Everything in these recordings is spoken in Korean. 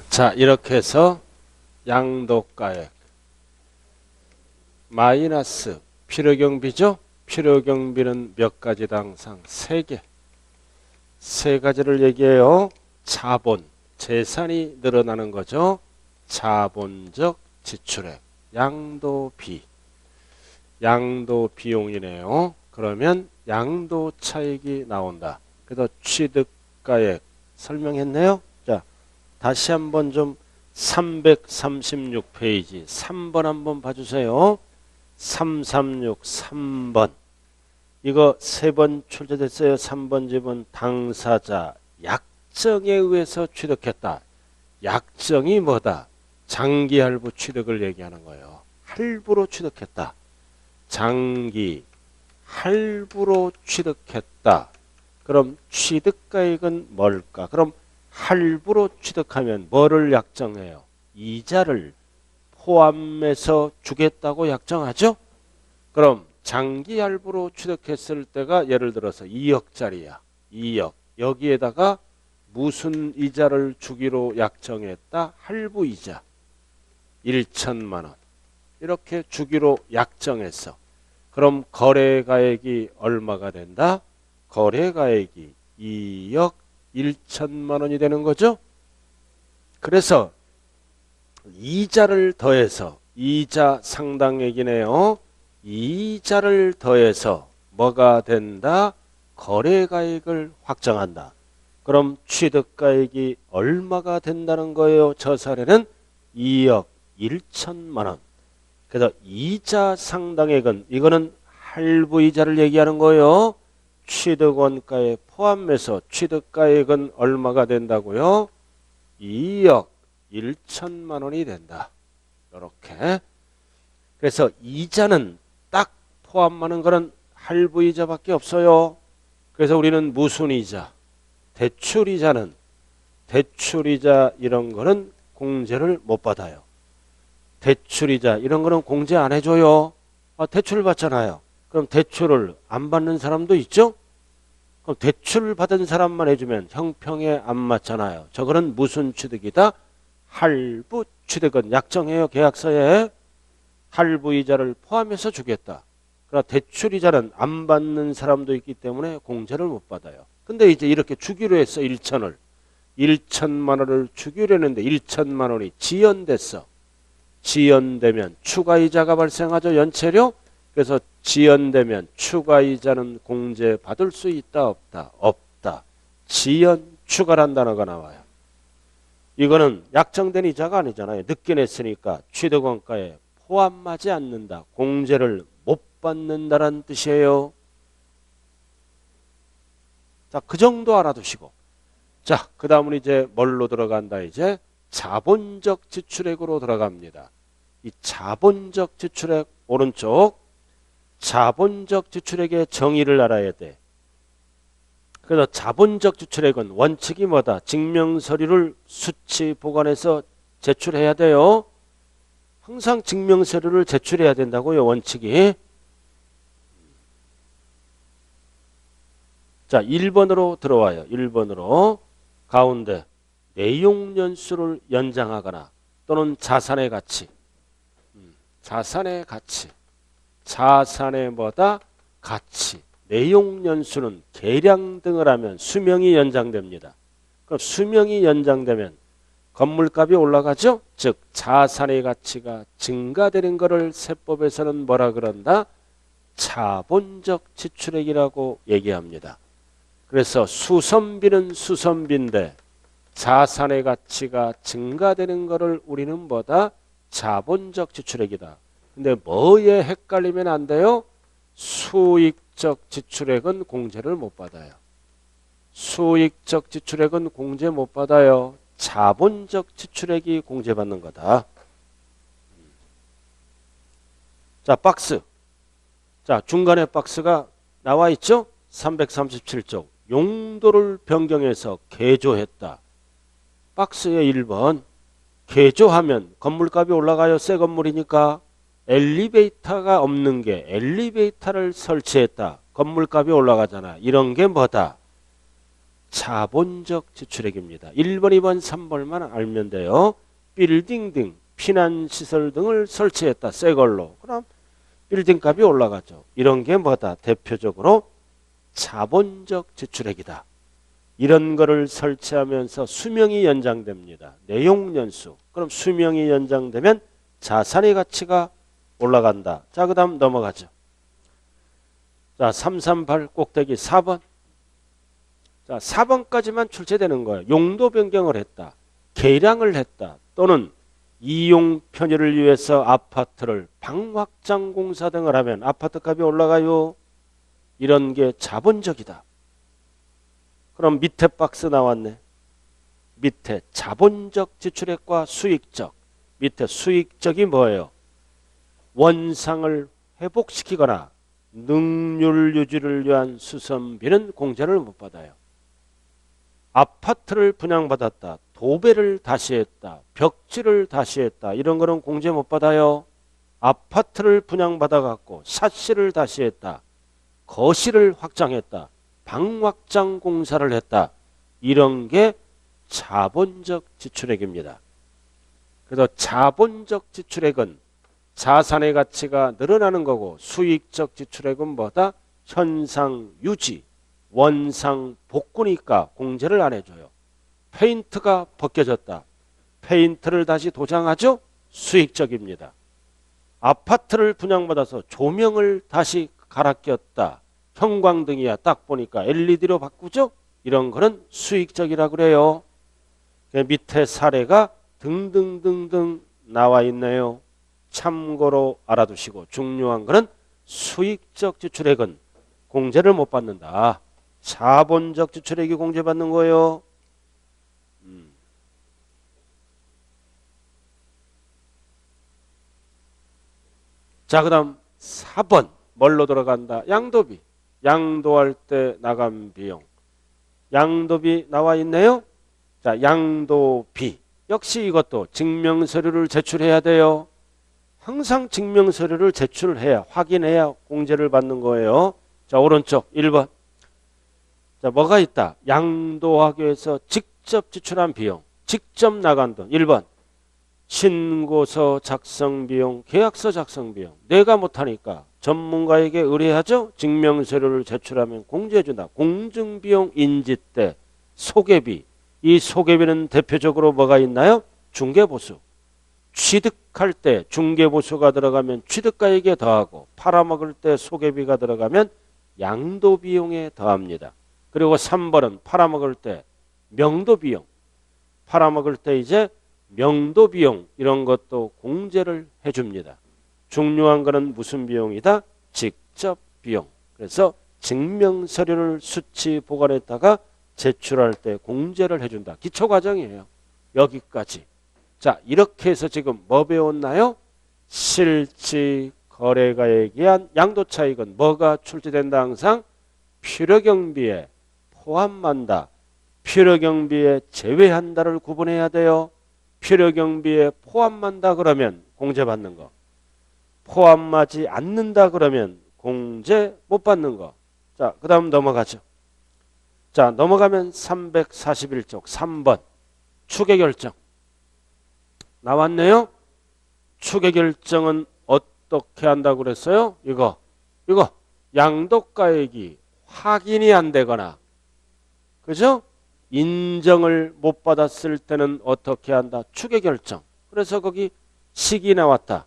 자, 이렇게 해서 양도가액 마이너스 필요경비죠. 필요경비는 몇 가지다? 항상 3개. 3가지를 얘기해요. 자본, 재산이 늘어나는 거죠. 자본적 지출액, 양도비, 양도비용이네요. 그러면 양도차익이 나온다. 그래서 취득가액 설명했네요. 자, 다시 한번 좀 336페이지 3번 한번 봐주세요. 336 3번. 이거 3번 출제됐어요. 3번 집은 당사자 약정에 의해서 취득했다. 약정이 뭐다? 장기 할부 취득을 얘기하는 거예요. 할부로 취득했다. 장기 할부로 취득했다. 그럼 취득가액은 뭘까? 그럼 할부로 취득하면 뭐를 약정해요? 이자를 포함해서 주겠다고 약정하죠? 그럼 장기 할부로 취득했을 때가 예를 들어서 2억짜리야. 2억. 여기에다가 무슨 이자를 주기로 약정했다? 할부이자 1천만 원. 이렇게 주기로 약정했어. 그럼 거래가액이 얼마가 된다? 거래가액이 2억 1천만 원이 되는 거죠. 그래서 이자를 더해서 이자 상당액이네요. 이자를 더해서 뭐가 된다? 거래가액을 확정한다. 그럼 취득가액이 얼마가 된다는 거예요? 저 사례는 2억 1천만 원. 그래서 이자 상당액은 이거는 할부이자를 얘기하는 거예요. 취득원가에 포함해서 취득가액은 얼마가 된다고요? 2억 1천만 원이 된다. 이렇게. 그래서 이자는 딱 포함하는 거는 할부이자밖에 없어요. 그래서 우리는 무슨 이자? 대출이자는 대출이자 이런 거는 공제를 못 받아요. 대출이자 이런 거는 공제 안 해줘요. 대출을 받잖아요. 그럼 대출을 안 받는 사람도 있죠? 그럼 대출을 받은 사람만 해주면 형평에 안 맞잖아요. 저거는 무슨 취득이다? 할부 취득은 약정해요. 계약서에 할부이자를 포함해서 주겠다. 그러나 대출이자는 안 받는 사람도 있기 때문에 공제를 못 받아요. 근데 이제 이렇게 주기로 했어. 1천을. 1천만 원을 주기로 했는데 1천만 원이 지연됐어. 지연되면 추가이자가 발생하죠. 연체료. 그래서 지연되면 추가이자는 공제받을 수 있다 없다? 없다. 지연 추가란 단어가 나와요. 이거는 약정된 이자가 아니잖아요. 늦게 냈으니까 취득원가에 포함하지 않는다. 공제를 못 받는다는 뜻이에요. 자, 그 정도 알아두시고. 자, 그 다음은 이제 뭘로 들어간다? 이제 자본적 지출액으로 들어갑니다. 이 자본적 지출액 오른쪽 자본적 지출액의 정의를 알아야 돼. 그래서 자본적 지출액은 원칙이 뭐다? 증명서류를 수치 보관해서 제출해야 돼요. 항상 증명서류를 제출해야 된다고요. 원칙이. 자, 1번으로 들어와요. 1번으로 가운데 내용연수를 연장하거나 또는 자산의 가치. 자산의 가치. 자산의 뭐다? 가치. 내용연수는 계량 등을 하면 수명이 연장됩니다. 그럼 수명이 연장되면 건물값이 올라가죠? 즉 자산의 가치가 증가되는 것을 세법에서는 뭐라 그런다? 자본적 지출액이라고 얘기합니다. 그래서 수선비는 수선비인데 자산의 가치가 증가되는 것을 우리는 뭐다? 자본적 지출액이다. 근데 뭐에 헷갈리면 안 돼요? 수익적 지출액은 공제를 못 받아요. 수익적 지출액은 공제 못 받아요. 자본적 지출액이 공제받는 거다. 자, 박스. 자, 중간에 박스가 나와 있죠? 337쪽. 용도를 변경해서 개조했다. 박스의 1번. 개조하면 건물값이 올라가요. 새 건물이니까. 엘리베이터가 없는 게 엘리베이터를 설치했다. 건물값이 올라가잖아. 이런 게 뭐다? 자본적 지출액입니다. 1번, 2번, 3번만 알면 돼요. 빌딩 등 피난시설 등을 설치했다. 새 걸로. 그럼 빌딩 값이 올라가죠. 이런 게 뭐다? 대표적으로 자본적 지출액이다. 이런 거를 설치하면서 수명이 연장됩니다. 내용 연수. 그럼 수명이 연장되면 자산의 가치가 올라간다. 자, 그 다음 넘어가죠. 자, 338 꼭대기 4번. 자, 4번까지만 출제되는 거예요. 용도 변경을 했다. 개량을 했다. 또는 이용 편의를 위해서 아파트를 방확장 공사 등을 하면 아파트 값이 올라가요. 이런 게 자본적이다. 그럼 밑에 박스 나왔네. 밑에 자본적 지출액과 수익적. 밑에 수익적이 뭐예요? 원상을 회복시키거나 능률 유지를 위한 수선비는 공제를 못 받아요. 아파트를 분양받았다. 도배를 다시 했다. 벽지를 다시 했다. 이런 거는 공제 못 받아요. 아파트를 분양받아 갖고 샤시를 다시 했다. 거실을 확장했다. 방 확장 공사를 했다. 이런 게 자본적 지출액입니다. 그래서 자본적 지출액은 자산의 가치가 늘어나는 거고 수익적 지출액은 뭐다? 현상 유지, 원상 복구니까 공제를 안 해줘요. 페인트가 벗겨졌다. 페인트를 다시 도장하죠? 수익적입니다. 아파트를 분양받아서 조명을 다시 갈아 꼈다. 형광등이야. 딱 보니까 LED로 바꾸죠? 이런 거는 수익적이라고 그래요. 밑에 사례가 등등등등 나와 있네요. 참고로 알아두시고 중요한 거는 수익적 지출액은 공제를 못 받는다. 자본적 지출액이 공제받는 거예요. 자, 그 다음 4번 뭘로 들어간다? 양도비. 양도할 때 나간 비용. 양도비 나와 있네요. 자, 양도비. 역시 이것도 증명서류를 제출해야 돼요. 항상 증명서류를 제출해야 확인해야 공제를 받는 거예요. 자, 오른쪽 1번. 자, 뭐가 있다? 양도하기 위해서 직접 지출한 비용. 직접 나간 돈. 1번. 신고서 작성 비용, 계약서 작성 비용. 내가 못하니까 전문가에게 의뢰하죠. 증명서류를 제출하면 공제해준다. 공증비용 인지 때 소개비. 이 소개비는 대표적으로 뭐가 있나요? 중개보수. 취득할 때 중개보수가 들어가면 취득가액에 더하고 팔아먹을 때 소개비가 들어가면 양도비용에 더합니다. 그리고 3번은 팔아먹을 때 명도비용. 팔아먹을 때 이제 명도비용 이런 것도 공제를 해줍니다. 중요한 거는 무슨 비용이다? 직접 비용. 그래서 증명서류를 수치 보관했다가 제출할 때 공제를 해준다. 기초과정이에요. 여기까지. 자, 이렇게 해서 지금 뭐 배웠나요? 실질 거래가액에 의한 양도차익은 뭐가 출제된다? 항상 필요경비에 포함한다. 필요경비에 제외한다를 구분해야 돼요. 필요경비에 포함한다 그러면 공제받는 거. 포함하지 않는다 그러면 공제 못 받는 거. 자, 그 다음 넘어가죠. 자, 넘어가면 341쪽 3번 추계결정. 나왔네요. 추계결정은 어떻게 한다고 그랬어요? 이거 양도가액이 확인이 안 되거나 그죠? 인정을 못 받았을 때는 어떻게 한다? 추계결정. 그래서 거기 식이 나왔다.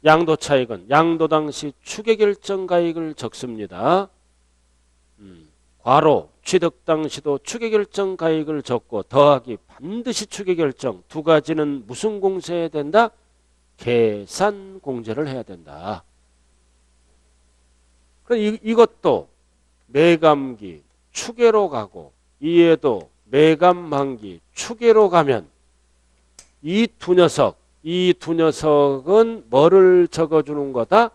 양도차익은 양도 당시 추계결정가액을 적습니다. 괄호 취득 당시도 추계결정가액을 적고 더하기 반드시 추계결정. 두 가지는 무슨 공제해야 된다? 계산 공제를 해야 된다. 이것도 매감기 추계로 가고 이에도 매감만기 추계로 가면 이 두 녀석은 뭐를 적어주는 거다?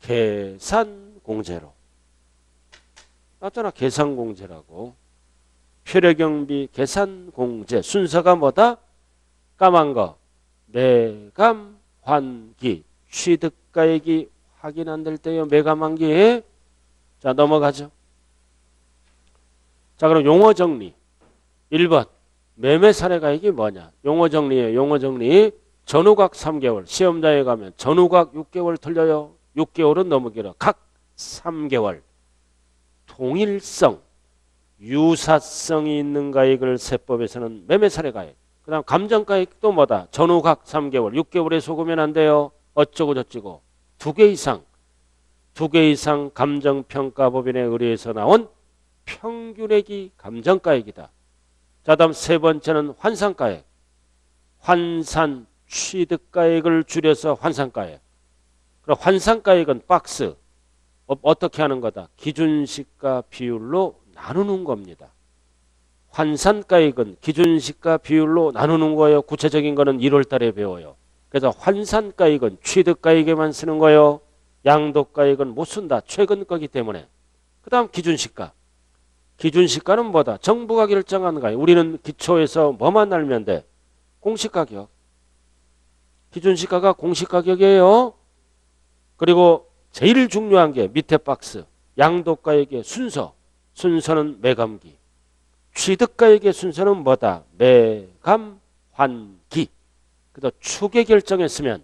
계산 공제로. 맞잖아. 계산 공제라고. 필요경비 계산 공제. 순서가 뭐다? 까만 거. 매감 환기. 취득가액이 확인 안 될 때요. 매감 환기. 자, 넘어가죠. 자, 그럼 용어 정리. 1번. 매매 사례가액이 뭐냐? 용어 정리예요. 용어 정리. 전후각 3개월. 시험장에 가면 전후각 6개월 틀려요. 6개월은 너무 길어. 각 3개월. 동일성, 유사성이 있는 가액을 세법에서는 매매 사례가액. 그 다음 감정가액도 뭐다? 전후각 3개월. 6개월에 속으면 안 돼요. 어쩌고 저쩌고. 2개 이상. 2개 이상 감정평가법인에 의뢰해서 나온 평균액이 감정가액이다. 자, 다음 세 번째는 환산가액. 환산 취득가액을 줄여서 환산가액. 그럼 환산가액은 박스. 어떻게 하는 거다? 기준시가 비율로 나누는 겁니다. 환산가액은 기준시가 비율로 나누는 거예요. 구체적인 거는 1월 달에 배워요. 그래서 환산가액은 취득가액에만 쓰는 거예요. 양도가액은 못 쓴다. 최근 거기 때문에. 그 다음 기준시가. 기준시가는 뭐다? 정부가 결정한 가액. 우리는 기초에서 뭐만 알면 돼? 공시가격. 기준시가가 공시가격이에요. 그리고 제일 중요한 게 밑에 박스. 양도가액의 순서. 순서는 매감기. 취득가액의 순서는 뭐다? 매감, 환기. 그래서 추계 결정했으면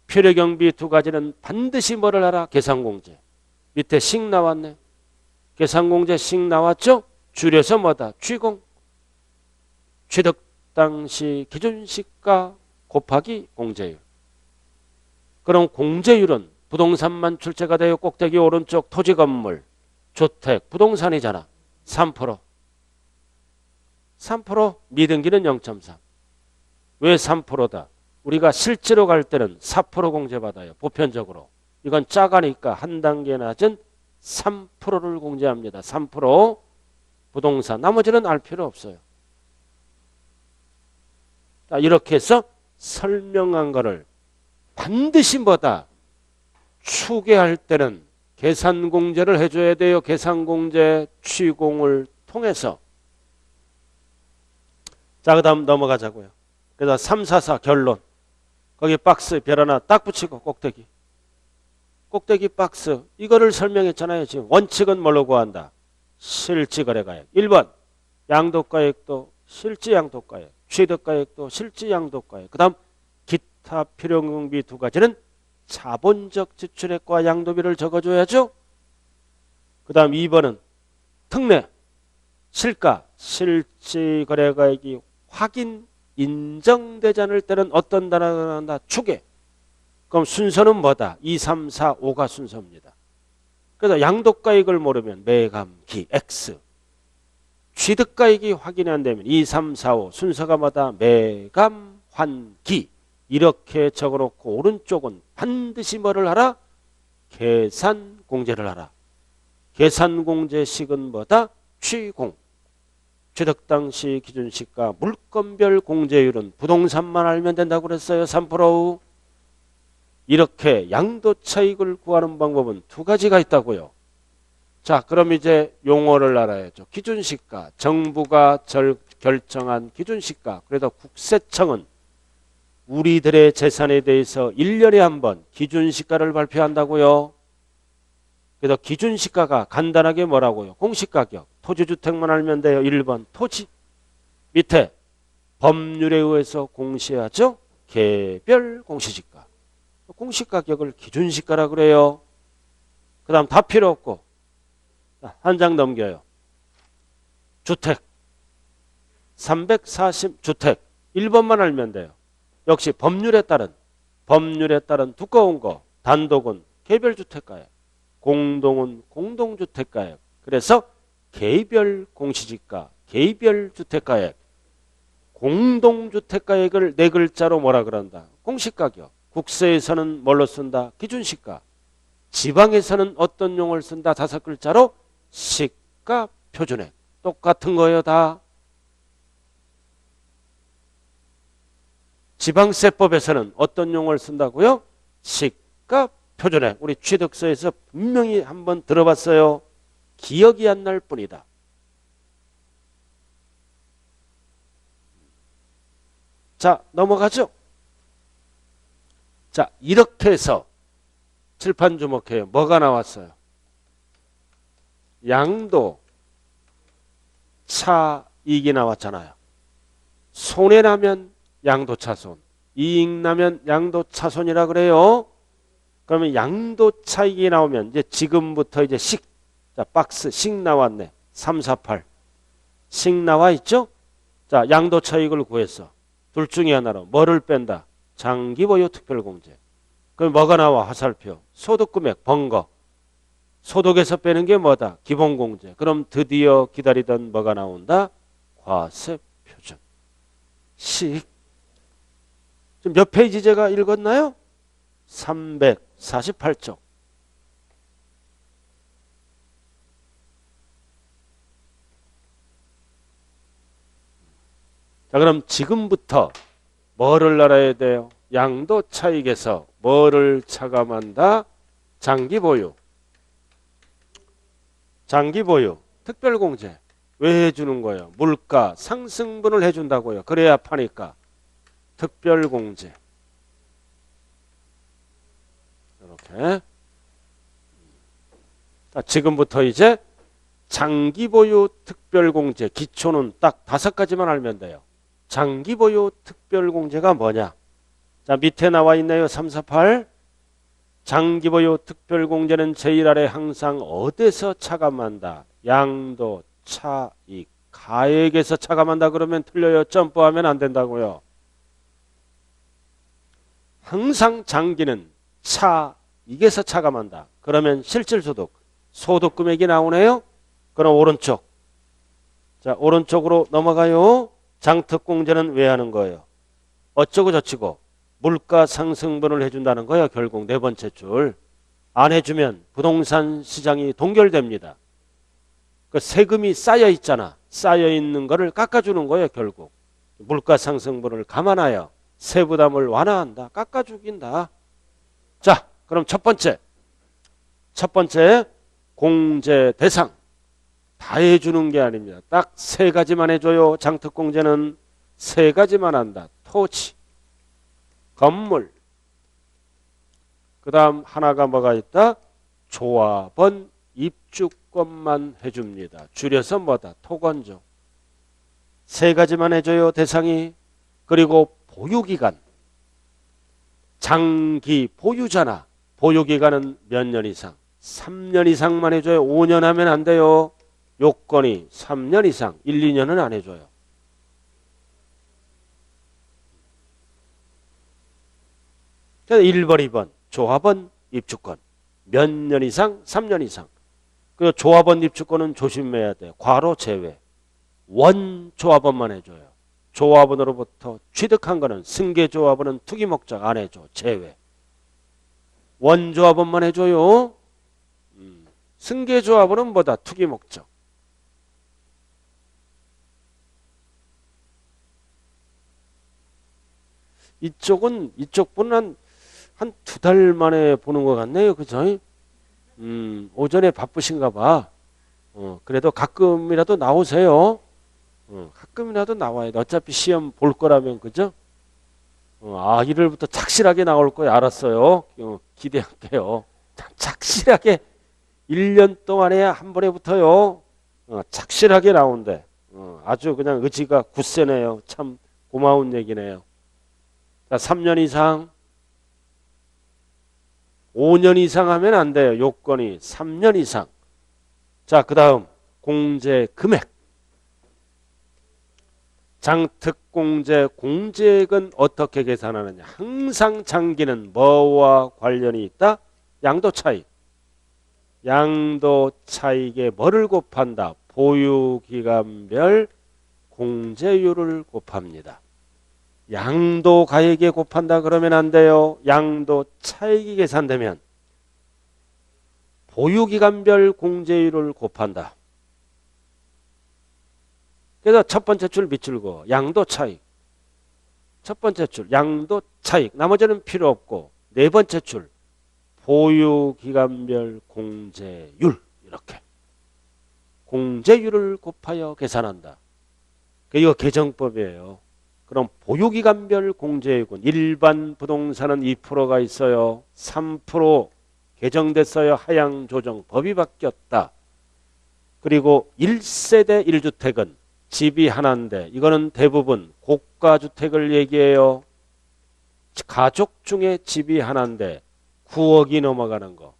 필요경비 2가지는 반드시 뭐를 하라? 계산공제. 밑에 식 나왔네. 계산공제 식 나왔죠? 줄여서 뭐다? 취공. 취득 당시 기준시가 곱하기 공제율. 그럼 공제율은 부동산만 출제가 되어 꼭대기 오른쪽 토지 건물, 주택, 부동산이잖아. 3%. 3% 미등기는 0.3. 왜 3%다? 우리가 실제로 갈 때는 4% 공제받아요. 보편적으로. 이건 작으니까 한 단계 낮은 3%를 공제합니다. 3% 부동산. 나머지는 알 필요 없어요. 자, 이렇게 해서 설명한 거를 반드시 뭐다? 추계할 때는 계산공제를 해줘야 돼요. 계산공제 취공을 통해서. 자, 그 다음 넘어가자고요. 그래서 3, 4, 4 결론. 거기 박스 별 하나 딱 붙이고 꼭대기. 꼭대기 박스. 이거를 설명했잖아요. 지금 원칙은 뭘로 구한다? 실지거래가액. 1번 양도가액도 실지양도가액. 취득가액도 실지양도가액. 그 다음 기타 필요경비 2가지는 자본적 지출액과 양도비를 적어줘야죠. 그 다음 2번은 특례, 실가, 실지거래가액이 확인, 인정되지 않을 때는 어떤 단어가 나온다? 추계. 그럼 순서는 뭐다? 2, 3, 4, 5가 순서입니다. 그래서 양도가액을 모르면 매감기, X. 취득가액이 확인이 안 되면 2, 3, 4, 5 순서가 뭐다? 매감, 환기. 이렇게 적어놓고 오른쪽은 반드시 뭐를 하라? 계산공제를 하라. 계산공제식은 뭐다? 취공. 취득 당시 기준시가 물건별 공제율은 부동산만 알면 된다고 그랬어요. 3%. 이렇게 양도차익을 구하는 방법은 2가지가 있다고요. 자, 그럼 이제 용어를 알아야죠. 기준시가, 정부가 결정한 기준시가. 그래서 국세청은 우리들의 재산에 대해서 1년에 한 번 기준시가를 발표한다고요. 그래서 기준시가가 간단하게 뭐라고요? 공시가격. 토지주택만 알면 돼요. 1번 토지. 밑에 법률에 의해서 공시하죠. 개별 공시지가. 공시가격을 기준시가라 그래요. 그 다음 다 필요 없고 한 장 넘겨요. 주택. 340주택. 1번만 알면 돼요. 역시 법률에 따른 두꺼운 거. 단독은 개별주택가액. 공동은 공동주택가액. 그래서 개별 공시지가, 개별 주택가액, 공동주택가액을 4글자로 뭐라 그런다? 공시가격. 국세에서는 뭘로 쓴다? 기준시가. 지방에서는 어떤 용어를 쓴다? 5글자로 시가 표준액. 똑같은 거예요, 다. 지방세법에서는 어떤 용어를 쓴다고요? 시가 표준액. 우리 취득서에서 분명히 한번 들어봤어요. 기억이 안 날 뿐이다. 자, 넘어가죠. 자, 이렇게 해서 칠판 주목해요. 뭐가 나왔어요? 양도, 차익이 나왔잖아요. 손해나면 양도차손, 이익나면 양도차손이라 그래요. 그러면 양도차익이 나오면 이제 지금부터 이제 자, 박스 식 나왔네. 3, 4, 8. 식 나와 있죠? 자, 양도차익을 구했어. 둘 중에 하나로 뭐를 뺀다? 장기보유 특별공제. 그럼 뭐가 나와? 화살표. 소득금액, 번거. 소득에서 빼는 게 뭐다? 기본공제. 그럼 드디어 기다리던 뭐가 나온다? 과세표준. 식. 지금 몇 페이지 제가 읽었나요? 348쪽. 자, 그럼 지금부터 뭐를 알아야 돼요? 양도차익에서 뭐를 차감한다? 장기보유. 장기보유. 특별공제. 왜 해주는 거예요? 물가 상승분을 해준다고요. 그래야 파니까. 특별공제. 이렇게. 자, 지금부터 이제 장기보유 특별공제. 기초는 딱 5가지만 알면 돼요. 장기보유 특별공제가 뭐냐? 자, 밑에 나와 있네요. 3, 4, 8. 장기보유 특별공제는 제일 아래 항상 어디서 차감한다? 양도, 차익, 가액에서 차감한다 그러면 틀려요. 점프하면 안 된다고요. 항상 장기는 차익에서 차감한다. 그러면 실질소득, 소득금액이 나오네요. 그럼 오른쪽. 자, 오른쪽으로 넘어가요. 장특공제는 왜 하는 거예요? 어쩌고 저쩌고 물가 상승분을 해준다는 거예요. 결국 네 번째 줄. 안 해주면 부동산 시장이 동결됩니다. 그 세금이 쌓여 있잖아. 쌓여 있는 거를 깎아주는 거예요. 결국 물가 상승분을 감안하여 세부담을 완화한다. 깎아주긴다. 자, 그럼 첫 번째 공제 대상. 다 해주는 게 아닙니다. 딱 3가지만 해줘요. 장특공제는 3가지만 한다. 토지, 건물. 그 다음 하나가 뭐가 있다? 조합원 입주권만 해줍니다. 줄여서 뭐다? 토건조. 3가지만 해줘요. 대상이. 그리고 보유기간. 장기 보유잖아. 보유기간은 몇 년 이상? 3년 이상만 해줘요. 5년 하면 안 돼요. 요건이 3년 이상, 1, 2년은 안 해줘요. 그래서 1번, 2번 조합원 입주권 몇 년 이상? 3년 이상. 그리고 조합원 입주권은 조심해야 돼요. 과로 제외. 원조합원만 해줘요. 조합원으로부터 취득한 거는 승계조합원은 투기목적 안 해줘. 제외. 원조합원만 해줘요. 승계조합원은 뭐다? 투기목적. 이쪽 분은 한 2달 만에 보는 것 같네요. 그죠? 오전에 바쁘신가 봐. 그래도 가끔이라도 나오세요. 가끔이라도 나와야 돼. 어차피 시험 볼 거라면, 그죠? 1월부터 착실하게 나올 거예요. 알았어요. 기대할게요. 착실하게 1년 동안에 한 번에 붙어요. 착실하게 나온대. 아주 그냥 의지가 굳세네요. 참 고마운 얘기네요. 자, 3년 이상, 5년 이상 하면 안 돼요. 요건이 3년 이상. 자, 그 다음 공제 금액. 장특공제 공제액은 어떻게 계산하느냐. 항상 장기는 뭐와 관련이 있다? 양도차익. 양도차익에 뭐를 곱한다? 보유기간별 공제율을 곱합니다. 양도가액에 곱한다 그러면 안 돼요. 양도차익이 계산되면 보유기간별 공제율을 곱한다. 그래서 첫 번째 줄 밑줄 그어. 양도차익. 첫 번째 줄 양도차익. 나머지는 필요 없고 네 번째 줄 보유기간별 공제율. 이렇게 공제율을 곱하여 계산한다. 이거 개정법이에요. 그럼 보유기간별 공제액은 일반 부동산은 2%가 있어요. 3% 개정됐어요. 하향 조정 법이 바뀌었다. 그리고 1세대 1주택은 집이 하나인데 이거는 대부분 고가주택을 얘기해요. 가족 중에 집이 하나인데 9억이 넘어가는 거.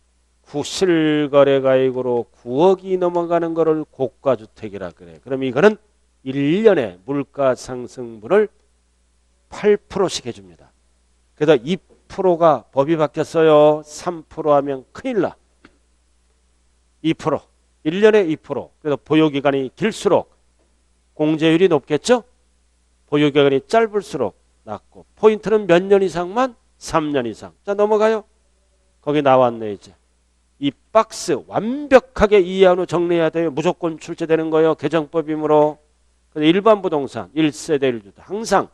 실거래가액으로 9억이 넘어가는 거를 고가주택이라 그래. 그럼 이거는 1년에 물가 상승분을 8%씩 해줍니다. 그래서 2%가 법이 바뀌었어요. 3% 하면 큰일 나. 2%. 1년에 2%. 그래서 보유기간이 길수록 공제율이 높겠죠? 보유기간이 짧을수록 낮고. 포인트는 몇 년 이상만? 3년 이상. 자, 넘어가요. 거기 나왔네, 이제. 이 박스 완벽하게 이해한 후 정리해야 돼요. 무조건 출제되는 거예요. 개정법이므로. 일반 부동산 1세대 1주택 항상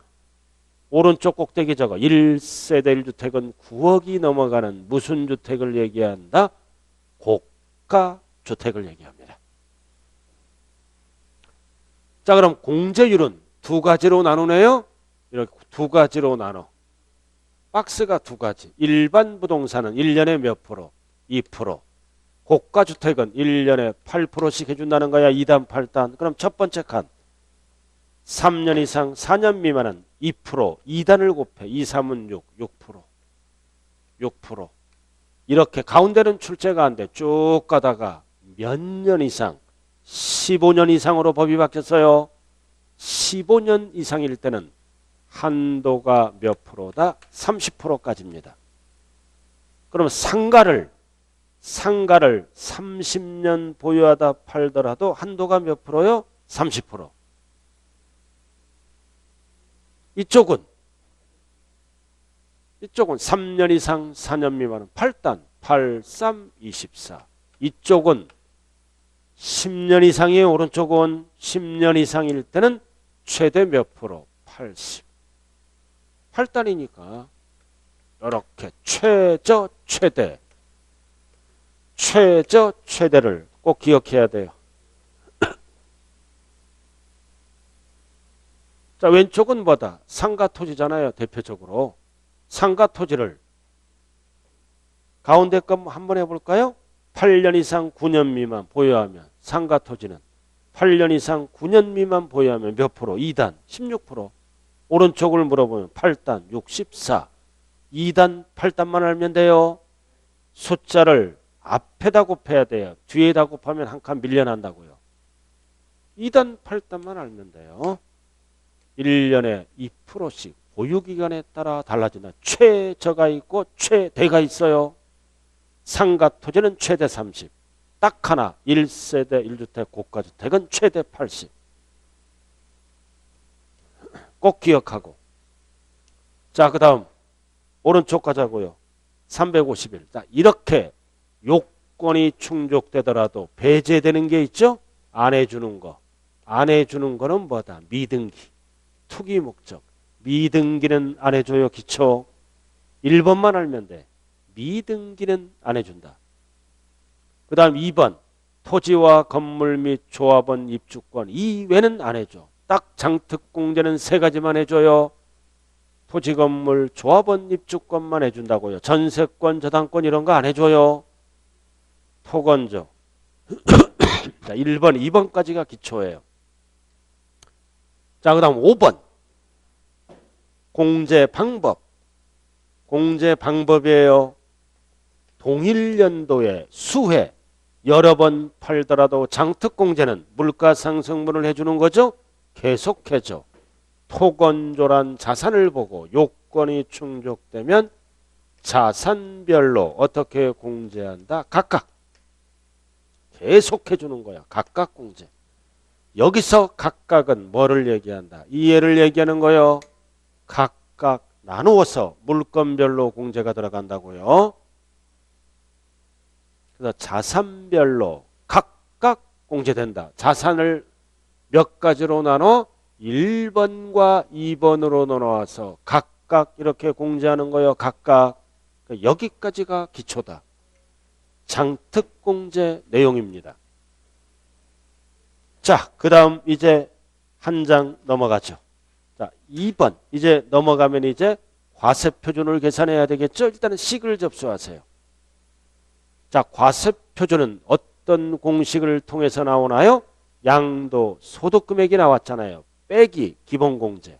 오른쪽 꼭대기 적어. 1세대 1주택은 9억이 넘어가는 무슨 주택을 얘기한다? 고가주택을 얘기합니다. 자, 그럼 공제율은 두 가지로 나누네요. 이렇게 두 가지로 나눠. 박스가 두 가지. 일반 부동산은 1년에 몇 프로? 2%. 고가주택은 1년에 8%씩 해준다는 거야. 2단, 8단. 그럼 첫 번째 칸. 3년 이상 4년 미만은 2%. 2단을 곱해. 2, 3은 6. 6%. 6%. 이렇게 가운데는 출제가 안 돼. 쭉 가다가 몇 년 이상 15년 이상으로 법이 바뀌었어요. 15년 이상일 때는 한도가 몇 프로다? 30%까지입니다. 그럼 상가를 30년 보유하다 팔더라도 한도가 몇 프로요? 30%. 이쪽은 3년 이상 4년 미만은 8단 8, 3, 24. 이쪽은 10년 이상이에요. 오른쪽은 10년 이상일 때는 최대 몇 프로? 80. 8단이니까 이렇게 최저 최대를 꼭 기억해야 돼요. 자, 왼쪽은 뭐다? 상가 토지잖아요. 대표적으로. 상가 토지를 가운데 거 한번 해볼까요? 8년 이상 9년 미만 보유하면 상가 토지는 8년 이상 9년 미만 보유하면 몇 프로? 2단 16%. 오른쪽을 물어보면 8단 64. 2단 8단만 알면 돼요. 숫자를 앞에다 곱해야 돼요. 뒤에다 곱하면 한 칸 밀려난다고요. 2단 8단만 알면 돼요. 1년에 2%씩 보유기간에 따라 달라진다. 최저가 있고 최대가 있어요. 상가 토지는 최대 30. 딱 하나 1세대 1주택 고가주택은 최대 80. 꼭 기억하고. 자, 그 다음 오른쪽 가자고요. 351. 자, 이렇게 요건이 충족되더라도 배제되는 게 있죠? 안 해주는 거. 안 해주는 거는 뭐다? 미등기. 투기 목적. 미등기는 안 해줘요. 기초. 1번만 알면 돼. 미등기는 안 해준다. 그 다음 2번. 토지와 건물 및 조합원 입주권. 이외는 안 해줘. 딱 장특공제는 세 가지만 해줘요. 토지 건물 조합원 입주권만 해준다고요. 전세권 저당권 이런 거 안 해줘요. 토건조. 자, 1번 2번까지가 기초예요. 자, 그 다음 5번 공제 방법. 공제 방법이에요. 동일 연도에 수회 여러 번 팔더라도 장특공제는 물가상승분을 해주는 거죠. 계속해줘. 토건조란 자산을 보고 요건이 충족되면 자산별로 어떻게 공제한다? 각각. 계속해 주는 거야. 각각 공제. 여기서 각각은 뭐를 얘기한다? 이해를 얘기하는 거예요. 각각 나누어서 물건별로 공제가 들어간다고요. 그래서 자산별로 각각 공제된다. 자산을 몇 가지로 나눠? 1번과 2번으로 나눠서 각각 이렇게 공제하는 거예요. 각각. 여기까지가 기초다. 장특공제 내용입니다. 자, 그 다음 이제 한 장 넘어가죠. 자, 2번. 이제 넘어가면 이제 과세표준을 계산해야 되겠죠. 일단은 식을 접수하세요. 자, 과세표준은 어떤 공식을 통해서 나오나요? 양도소득금액이 나왔잖아요. 빼기 기본공제.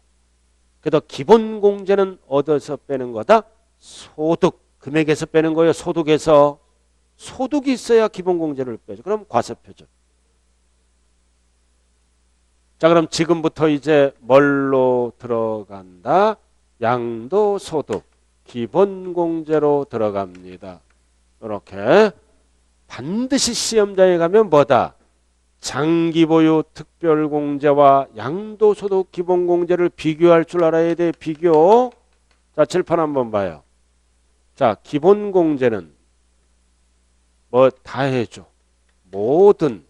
그래서 기본공제는 어디서 빼는 거다? 소득. 금액에서 빼는 거예요. 소득에서. 소득이 있어야 기본공제를 빼죠. 그럼 과세표죠. 자, 그럼 지금부터 이제 뭘로 들어간다? 양도소득. 기본공제로 들어갑니다. 이렇게. 반드시 시험장에 가면 뭐다? 장기보유 특별공제와 양도소득 기본공제를 비교할 줄 알아야 돼. 비교. 자, 칠판 한번 봐요. 자, 기본공제는 뭐 다 해줘. 모든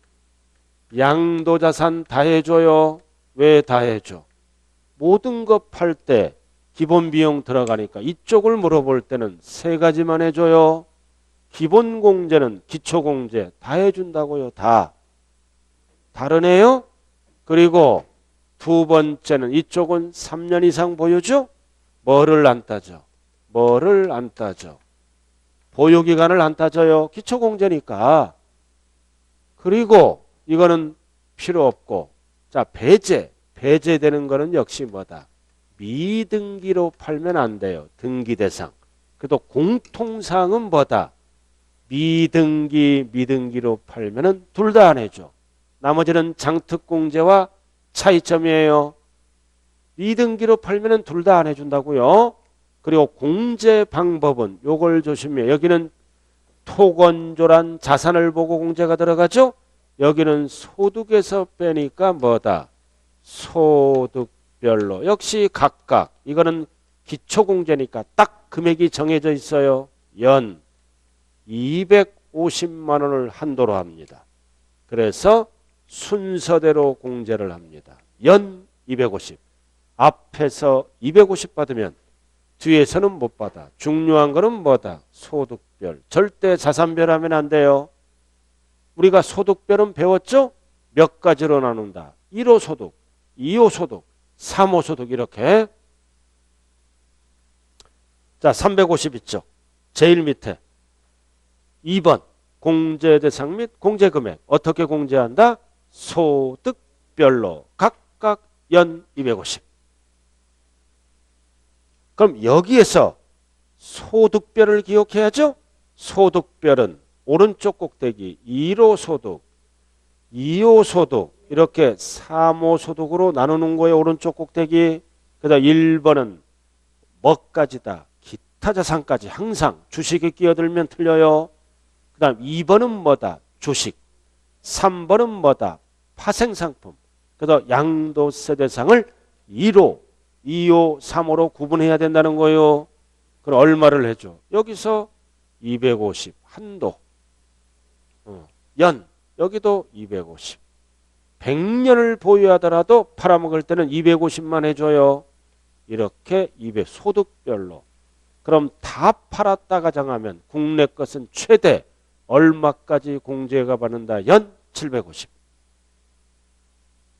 양도자산 다 해줘요. 왜 다 해줘? 모든 것 팔 때 기본비용 들어가니까 이쪽을 물어볼 때는 세 가지만 해줘요. 기본공제는 기초공제 다 해준다고요. 다. 다르네요. 그리고 두 번째는 이쪽은 3년 이상 보유죠. 뭐를 안 따져? 뭐를 안 따져? 보유기간을 안 따져요. 기초공제니까. 그리고 이거는 필요 없고. 자, 배제. 배제되는 거는 역시 뭐다? 미등기로 팔면 안 돼요. 등기대상. 그래도 공통사항은 뭐다? 미등기로 팔면은 둘 다 안 해줘. 나머지는 장특공제와 차이점이에요. 미등기로 팔면은 둘 다 안 해준다고요. 그리고 공제 방법은 요걸 조심해. 여기는 토건조란 자산을 보고 공제가 들어가죠. 여기는 소득에서 빼니까 뭐다? 소득별로. 역시 각각. 이거는 기초공제니까 딱 금액이 정해져 있어요. 연 250만 원을 한도로 합니다. 그래서 순서대로 공제를 합니다. 연 250. 앞에서 250 받으면 뒤에서는 못 받아. 중요한 거는 뭐다? 소득별. 절대 자산별 하면 안 돼요. 우리가 소득별은 배웠죠? 몇 가지로 나눈다. 1호 소득, 2호 소득, 3호 소득 이렇게. 자, 350 있죠? 제일 밑에. 2번 공제 대상 및 공제 금액. 어떻게 공제한다? 소득별로 각각 연 250. 그럼 여기에서 소득별을 기억해야죠. 소득별은 오른쪽 꼭대기 1호 소득, 2호 소득 이렇게 3호 소득으로 나누는 거예요. 오른쪽 꼭대기. 그다음 1번은 뭐까지다. 기타 자산까지 항상 주식이 끼어들면 틀려요. 그 다음 2번은 뭐다? 주식. 3번은 뭐다? 파생상품. 그래서 양도세 대상을 1호, 2호, 3호로 구분해야 된다는 거예요. 그럼 얼마를 해줘? 여기서 250 한도. 연. 여기도 250. 100년을 보유하더라도 팔아먹을 때는 250만 해줘요. 이렇게 200 소득별로. 그럼 다 팔았다가 정하면 국내 것은 최대 얼마까지 공제가 받는다? 연 750.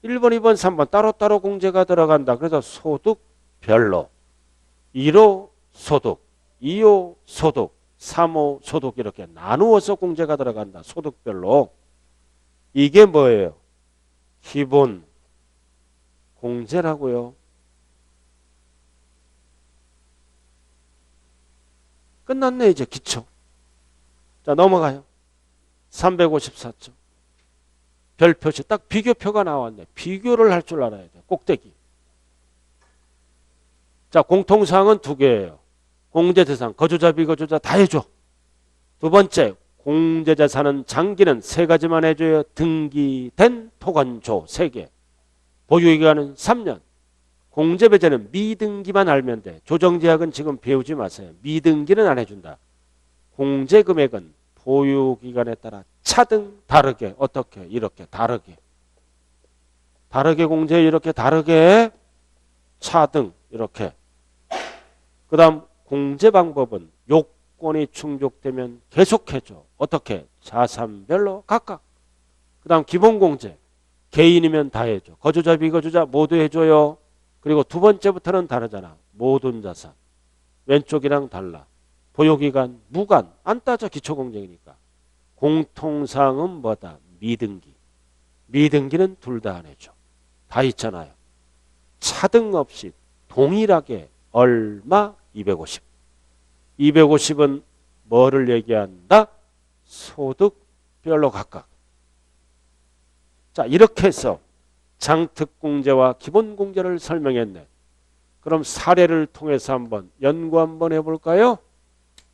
1번, 2번, 3번 따로따로 공제가 들어간다. 그래서 소득별로 1호 소득, 2호 소득, 3호 소득 이렇게 나누어서 공제가 들어간다. 소득별로. 이게 뭐예요? 기본 공제라고요. 끝났네 이제 기초. 자, 넘어가요. 354쪽. 별표시 딱 비교표가 나왔네. 비교를 할 줄 알아야 돼. 꼭대기. 자, 공통사항은 두 개예요. 공제대상, 거주자, 비거주자 다 해줘. 두 번째, 공제자산은 장기는 세 가지만 해줘요. 등기된 토건조 3개. 보유기간은 3년. 공제배제는 미등기만 알면 돼. 조정제약은 지금 배우지 마세요. 미등기는 안 해준다. 공제금액은 보유기간에 따라 차등 다르게. 어떻게? 이렇게 다르게. 다르게 공제 이렇게 다르게 차등 이렇게. 그 다음 공제 방법은 요건이 충족되면 계속해줘. 어떻게? 자산별로 각각. 그 다음 기본공제. 개인이면 다 해줘. 거주자 비거주자 모두 해줘요. 그리고 두 번째부터는 다르잖아. 모든 자산. 왼쪽이랑 달라. 보유기간 무관 안 따져. 기초공제이니까. 공통사항은 뭐다? 미등기. 미등기는 둘 다 안 해줘. 다 있잖아요. 차등 없이 동일하게 얼마? 250. 250은 뭐를 얘기한다? 소득별로 각각. 자, 이렇게 해서 장특공제와 기본공제를 설명했네. 그럼 사례를 통해서 한번 연구 한번 해볼까요?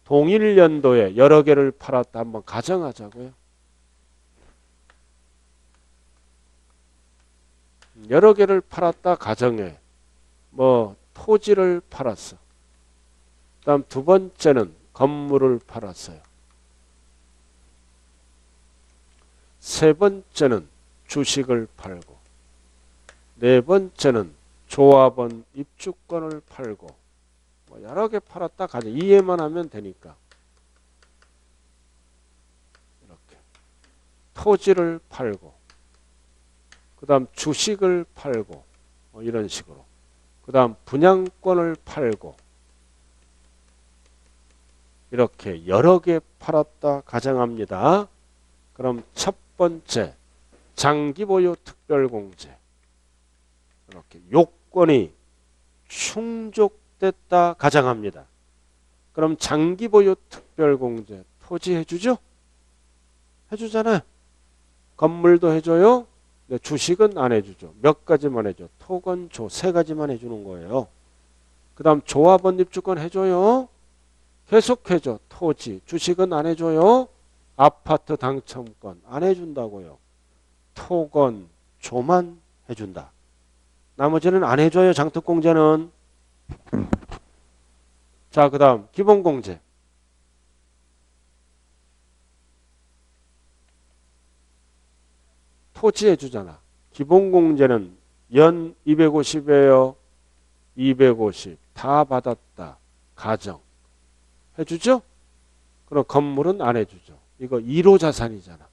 동일 연도에 여러 개를 팔았다 한번 가정하자고요. 여러 개를 팔았다 가정해. 뭐 토지를 팔았어. 그다음 두 번째는 건물을 팔았어요. 세 번째는 주식을 팔고, 네 번째는 조합원 입주권을 팔고, 뭐 여러 개 팔았다 가정. 이해만 하면 되니까. 이렇게 토지를 팔고, 그 다음 주식을 팔고, 뭐 이런 식으로. 그 다음 분양권을 팔고, 이렇게 여러 개 팔았다 가정합니다. 그럼 첫 번째 장기보유 특별공제. 이렇게 요건이 충족됐다 가정합니다. 그럼 장기보유 특별공제 토지 해주죠? 해주잖아요. 건물도 해줘요. 네, 주식은 안 해주죠. 몇 가지만 해줘. 토건, 조, 세 가지만 해주는 거예요. 그 다음 조합원 입주권 해줘요. 계속 해줘. 토지, 주식은 안 해줘요. 아파트 당첨권 안 해준다고요. 토건, 조만 해준다. 나머지는 안 해줘요. 장특공제는. 자, 그 다음 기본공제. 토지 해주잖아. 기본공제는 연 250이에요. 250 다 받았다. 가정. 해주죠? 그럼 건물은 안 해주죠. 이거 1호 자산이잖아.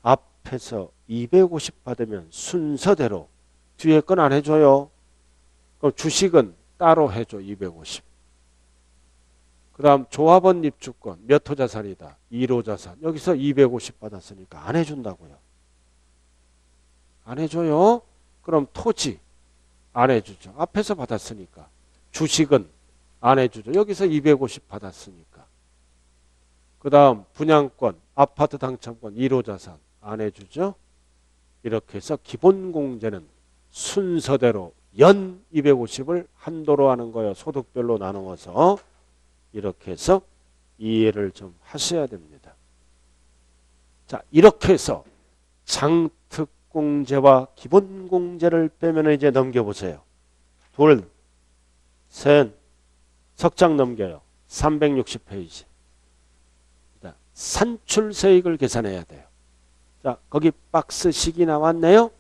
앞에서 250 받으면 순서대로 뒤에 건 안 해줘요. 그럼 주식은 따로 해줘. 250. 그 다음 조합원 입주권 몇 호 자산이다. 1호 자산. 여기서 250 받았으니까 안 해준다고요. 안 해줘요. 그럼 토지 안 해주죠. 앞에서 받았으니까. 주식은 안 해주죠. 여기서 250 받았으니까. 그 다음 분양권, 아파트 당첨권, 1호 자산 안 해주죠. 이렇게 해서 기본공제는 순서대로 연 250을 한도로 하는 거예요. 소득별로 나누어서. 이렇게 해서 이해를 좀 하셔야 됩니다. 자, 이렇게 해서 장특공제와 기본공제를 빼면 이제 넘겨보세요. 둘, 셋, 석장 넘겨요. 360페이지. 산출세익을 계산해야 돼요. 자, 거기 박스식이 나왔네요.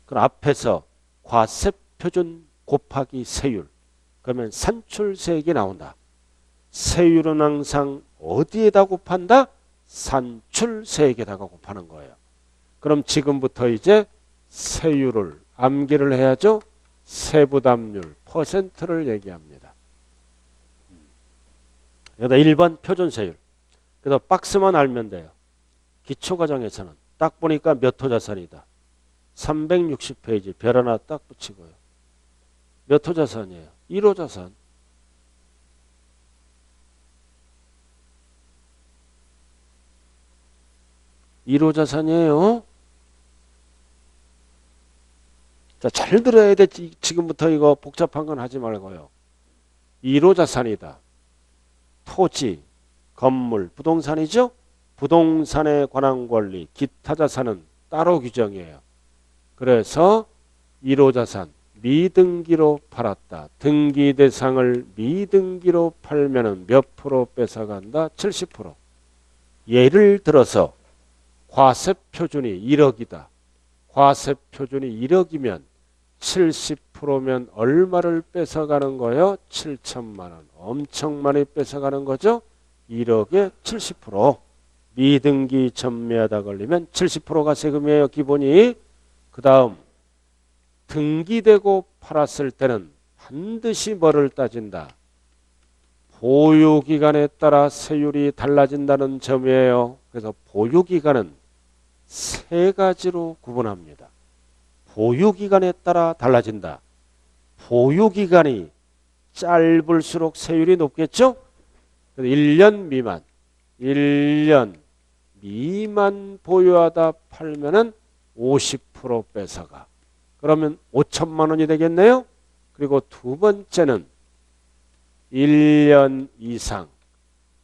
그럼 앞에서 과세표준 곱하기 세율. 그러면 산출세익이 나온다. 세율은 항상 어디에다 곱한다? 산출세액에다가 곱하는 거예요. 그럼 지금부터 이제 세율을 암기를 해야죠. 세부담률 퍼센트를 얘기합니다. 여기다 1번 표준세율. 그래서 박스만 알면 돼요. 기초과정에서는 딱 보니까 몇 호 자산이다. 360페이지 별 하나 딱 붙이고요. 몇 호 자산이에요? 1호 자산. (1호) 자산이에요. 자, 잘 들어야 돼. 지금부터 이거 복잡한 건 하지 말고요. 1호 자산이다. 토지, 건물, 부동산이죠? 부동산에 관한 권리, 기타 자산은 따로 규정이에요. 그래서 1호 자산, 미등기로 팔았다. 등기 대상을 미등기로 팔면은 몇 프로 뺏어간다? 70%. 예를 들어서 과세표준이 1억이다. 과세표준이 1억이면 70%면 얼마를 뺏어가는 거예요? 7천만 원. 엄청 많이 뺏어가는 거죠? 1억에 70%. 미등기 전매하다 걸리면 70%가 세금이에요. 기본이. 그 다음 등기되고 팔았을 때는 반드시 뭐를 따진다? 보유기간에 따라 세율이 달라진다는 점이에요. 그래서 보유기간은 세 가지로 구분합니다. 보유기간에 따라 달라진다. 보유기간이 짧을수록 세율이 높겠죠? 1년 미만, 1년 미만 보유하다 팔면은 50% 뺏어가. 그러면 5천만 원이 되겠네요? 그리고 두 번째는 1년 이상,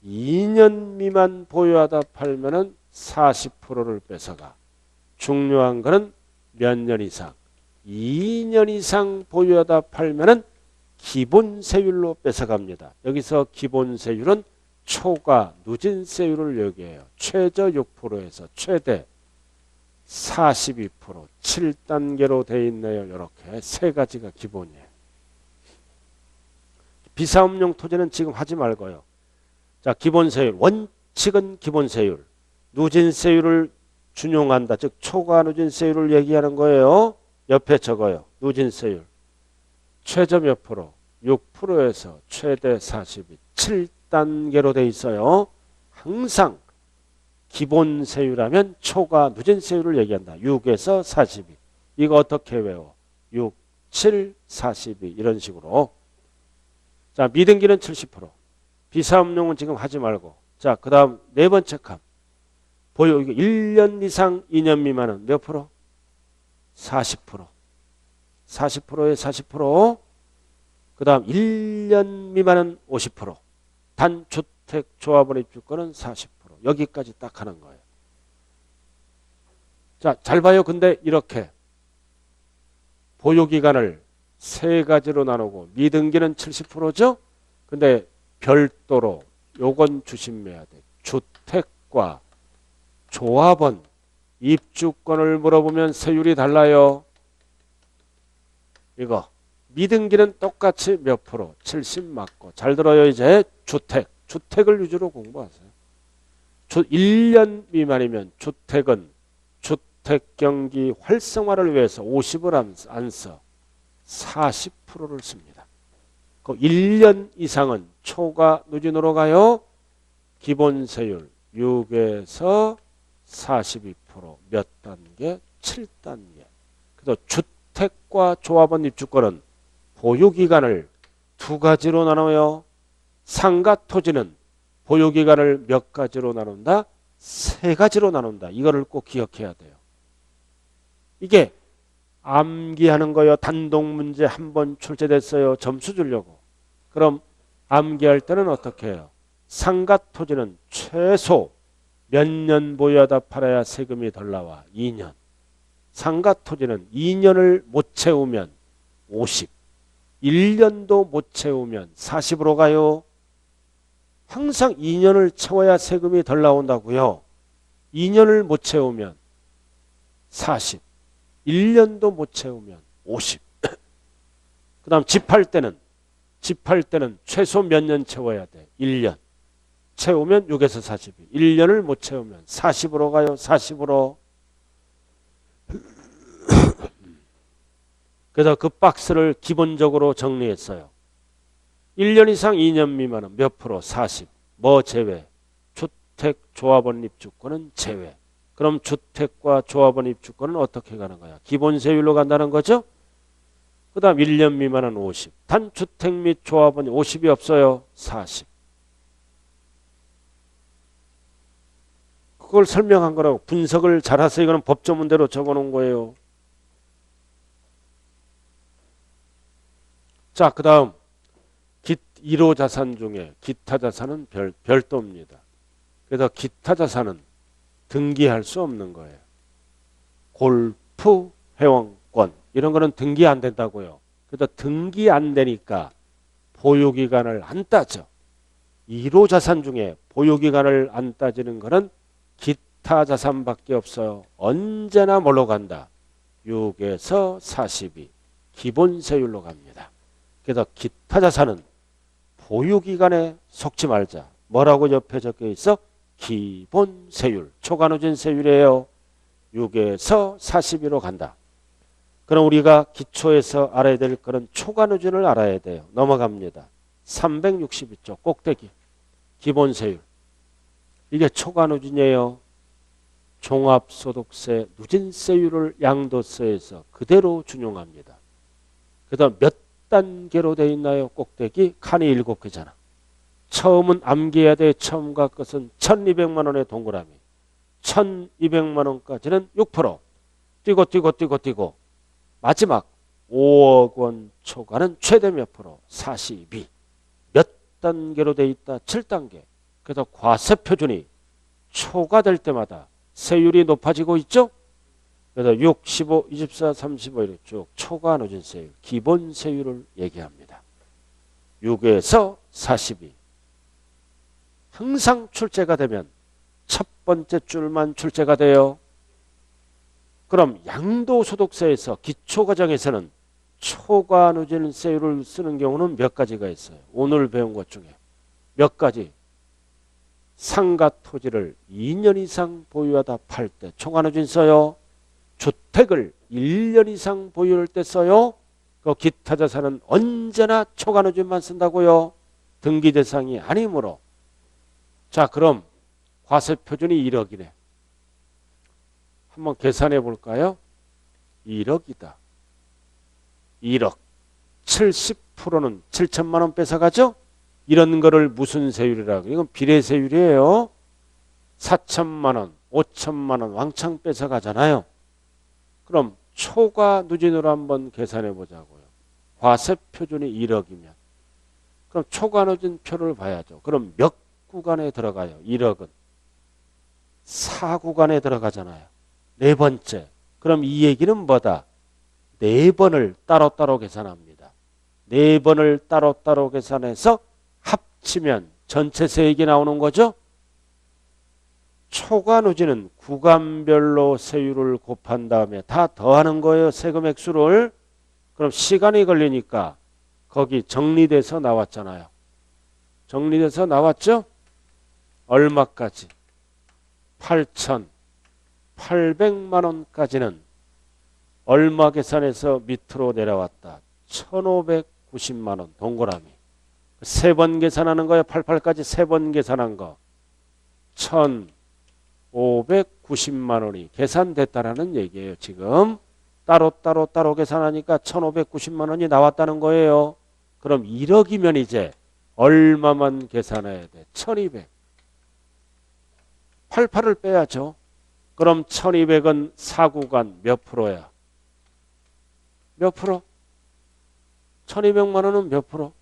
2년 미만 보유하다 팔면은 40%를 뺏어가. 중요한 거는 몇 년 이상, 2년 이상 보유하다 팔면은 기본세율로 뺏어갑니다. 여기서 기본세율은 초과 누진세율을 얘기해요. 최저 6%에서 최대 42%, 7단계로 돼 있네요. 이렇게 세 가지가 기본이에요. 비사업용 토지는 지금 하지 말고요. 자, 기본세율, 원칙은 기본세율, 누진세율을 준용한다. 즉 초과 누진세율을 얘기하는 거예요. 옆에 적어요. 누진세율. 최저 몇 프로? 6%에서 최대 42, 7단계로 돼 있어요. 항상 기본세율하면 초과 누진세율을 얘기한다. 6에서 42. 이거 어떻게 외워? 6, 7, 42 이런 식으로. 자, 미등기는 70%. 비사업용은 지금 하지 말고. 자, 그 다음 네 번째 칸. 보유 1년 이상 2년 미만은 몇 프로? 40%. 40%에 40%. 그 다음 1년 미만은 50%. 단주택조합원 입주권은 40%. 여기까지 딱 하는 거예요. 자, 잘 봐요. 근데 이렇게 보유기간을 세 가지로 나누고 미등기는 70%죠? 근데 별도로 요건 조심해야 돼. 주택과 조합원 입주권을 물어보면 세율이 달라요. 이거 미등기는 똑같이 몇 프로? 70 맞고. 잘 들어요. 이제 주택을 위주로 공부하세요. 1년 미만이면 주택은 주택경기 활성화를 위해서 50을 안 써. 40%를 씁니다. 그 1년 이상은 초과 누진으로 가요. 기본세율 6에서 42%몇 단계? 7단계. 그래서 주택과 조합원 입주권은 보유기간을 두 가지로 나눠요. 상가 토지는 보유기간을 몇 가지로 나눈다? 세 가지로 나눈다. 이거를 꼭 기억해야 돼요. 이게 암기하는 거요. 단독 문제 한 번 출제됐어요. 점수 주려고. 그럼 암기할 때는 어떻게 해요? 상가 토지는 최소 몇 년 보유하다 팔아야 세금이 덜 나와? 2년. 상가 토지는 2년을 못 채우면 50. 1년도 못 채우면 40으로 가요. 항상 2년을 채워야 세금이 덜 나온다고요. 2년을 못 채우면 40. 1년도 못 채우면 50. 그 다음 집 할 때는 최소 몇 년 채워야 돼? 1년. 채우면 6에서 42. 1년을 못 채우면 40으로 가요. 40으로. 그래서 그 박스를 기본적으로 정리했어요. 1년 이상 2년 미만은 몇 프로? 40. 뭐 제외? 주택조합원 입주권은 제외. 그럼 주택과 조합원 입주권은 어떻게 가는 거야? 기본세율로 간다는 거죠? 그 다음 1년 미만은 50. 단주택 및 조합원이 50이 없어요. 40. 그걸 설명한 거라고. 분석을 잘해서 이거는 법조문대로 적어놓은 거예요. 자, 그 다음 1호 자산 중에 기타 자산은 별도입니다. 그래서 기타 자산은 등기할 수 없는 거예요. 골프 회원권 이런 거는 등기 안 된다고요. 그래서 등기 안 되니까 보유기간을 안 따져. 1호 자산 중에 보유기간을 안 따지는 거는 기타 자산밖에 없어요. 언제나 뭘로 간다? 6에서 42 기본세율로 갑니다. 그래서 기타 자산은 보유기간에 속지 말자. 뭐라고 옆에 적혀 있어? 기본세율. 초과누진세율이에요. 6에서 42로 간다. 그럼 우리가 기초에서 알아야 될 거는 초과누진을 알아야 돼요. 넘어갑니다. 362쪽 꼭대기. 기본세율. 이게 초과누진이에요. 종합소득세 누진세율을 양도세에서 그대로 준용합니다. 그다음 몇 단계로 되어 있나요? 꼭대기 칸이 7개잖아. 처음은 암기해야 돼. 처음과 끝은 1200만 원의 동그라미. 1200만 원까지는 6%. 뛰고 마지막 5억 원 초과는 최대 몇 프로? 42. 몇 단계로 돼 있다? 7단계. 그래서 과세표준이 초과될 때마다 세율이 높아지고 있죠? 그래서 6, 15, 24, 35 이렇게 쭉 초과 누진세율, 기본 세율을 얘기합니다. 6에서 42. 항상 출제가 되면 첫 번째 줄만 출제가 돼요. 그럼 양도소득세에서 기초과정에서는 초과 누진세율을 쓰는 경우는 몇 가지가 있어요. 오늘 배운 것 중에 몇 가지. 상가 토지를 2년 이상 보유하다 팔 때 초과 누진 써요. 주택을 1년 이상 보유할 때 써요. 그 기타 자산은 언제나 초과 누진만 쓴다고요. 등기 대상이 아니므로. 자, 그럼 과세 표준이 1억이네. 한번 계산해 볼까요? 1억이다. 1억. 70%는 7천만 원 뺏어가죠? 이런 거를 무슨 세율이라고? 이건 비례세율이에요. 4천만 원, 5천만 원 왕창 뺏어가잖아요. 그럼 초과 누진으로 한번 계산해 보자고요. 과세 표준이 1억이면. 그럼 초과 누진 표를 봐야죠. 그럼 몇 구간에 들어가요? 1억은. 4구간에 들어가잖아요. 네 번째. 그럼 이 얘기는 뭐다? 네 번을 따로따로 계산합니다. 네 번을 따로따로 계산해서 합치면 전체 세액이 나오는 거죠. 초과 누진은 구간별로 세율을 곱한 다음에 다 더하는 거예요. 세금 액수를. 그럼 시간이 걸리니까 거기 정리돼서 나왔잖아요. 정리돼서 나왔죠? 얼마까지? 8,800만 원까지는 얼마 계산해서 밑으로 내려왔다. 1,590만 원 동그라미. 세 번 계산하는 거예요. 88까지 세 번 계산한 거. 1,590만 원이 계산됐다라는 얘기예요. 지금 따로 계산하니까 1,590만 원이 나왔다는 거예요. 그럼 1억이면 이제 얼마만 계산해야 돼? 1,200. 88을 빼야죠. 그럼 1,200은 4구간 몇 프로야? 몇 프로? 1,200만 원은 몇 프로?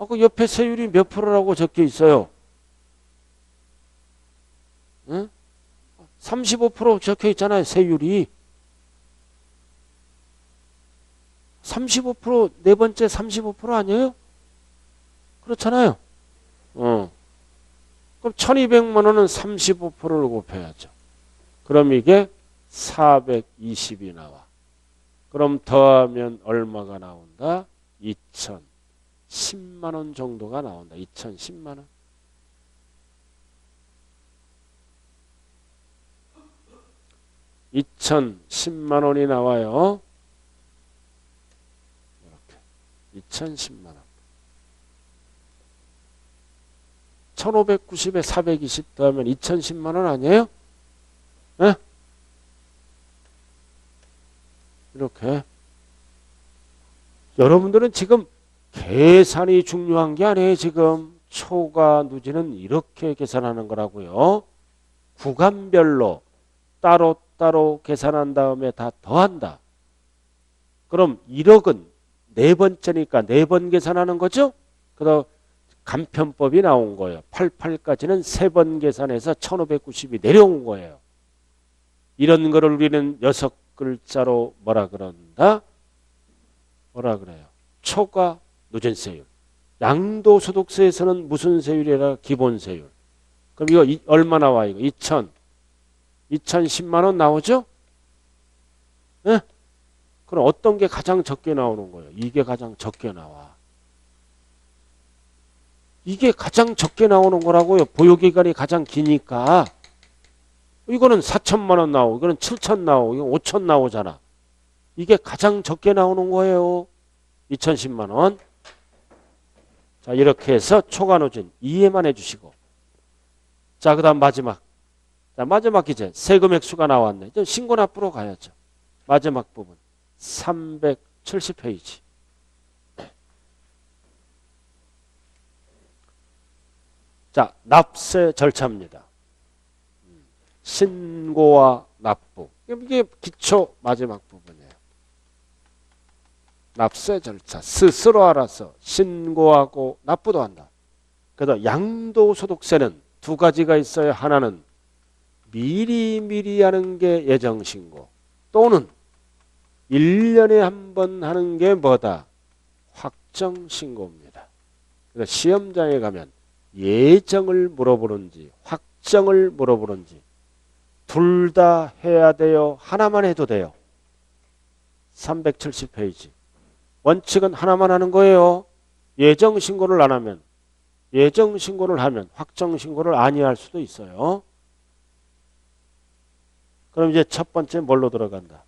그 옆에 세율이 몇 프로라고 적혀 있어요. 응? 35% 적혀 있잖아요. 세율이. 35% 네 번째 35% 아니에요? 그렇잖아요. 그럼 1,200만 원은 35%를 곱해야죠. 그럼 이게 420이 나와. 그럼 더하면 얼마가 나온다? 2,010만 원 정도가 나온다. 2,010만 원. (2,010만 원이) 나와요. 이렇게 2,010만 원. 1,590에 420 더하면 2,010만 원 아니에요? 네? 이렇게. 여러분들은 지금 계산이 중요한 게 아니에요. 지금 초과 누진은 이렇게 계산하는 거라고요. 구간별로 따로 계산한 다음에 다 더한다. 그럼 1억은 네 번째니까 네 번 계산하는 거죠? 그래서 간편법이 나온 거예요. 88까지는 세 번 계산해서 1,590이 내려온 거예요. 이런 거를 우리는 6글자로 뭐라 그런다? 뭐라 그래요? 초과 누진세율. 양도소득세에서는 무슨 세율이라? 기본세율. 그럼 이거 얼마 나와? 이거 2,010만 원 나오죠? 네? 그럼 어떤 게 가장 적게 나오는 거예요? 이게 가장 적게 나와. 이게 가장 적게 나오는 거라고요. 보유기간이 가장 기니까. 이거는 4천만 원 나오고 이거는 7천 나오고 이건 5천 나오잖아. 이게 가장 적게 나오는 거예요. 2,010만 원. 자, 이렇게 해서 초과누진 이해만 해주시고 자, 그 다음 마지막. 자, 마지막 이제 세금 액수가 나왔네. 이제 신고 납부로 가야죠. 마지막 부분. 370페이지. 자, 납세 절차입니다. 신고와 납부. 이게 기초 마지막 부분이에요. 납세 절차. 스스로 알아서 신고하고 납부도 한다. 그래서 양도소득세는 두 가지가 있어요. 하나는 미리 하는 게 예정신고, 또는 1년에 한 번 하는 게 뭐다? 확정신고입니다. 그래서 시험장에 가면 예정을 물어보는지 확정을 물어보는지 둘 다 해야 돼요? 하나만 해도 돼요? 370페이지. 원칙은 하나만 하는 거예요. 예정신고를 안 하면, 예정신고를 하면 확정신고를 아니할 수도 있어요. 그럼 이제 첫 번째 뭘로 들어간다?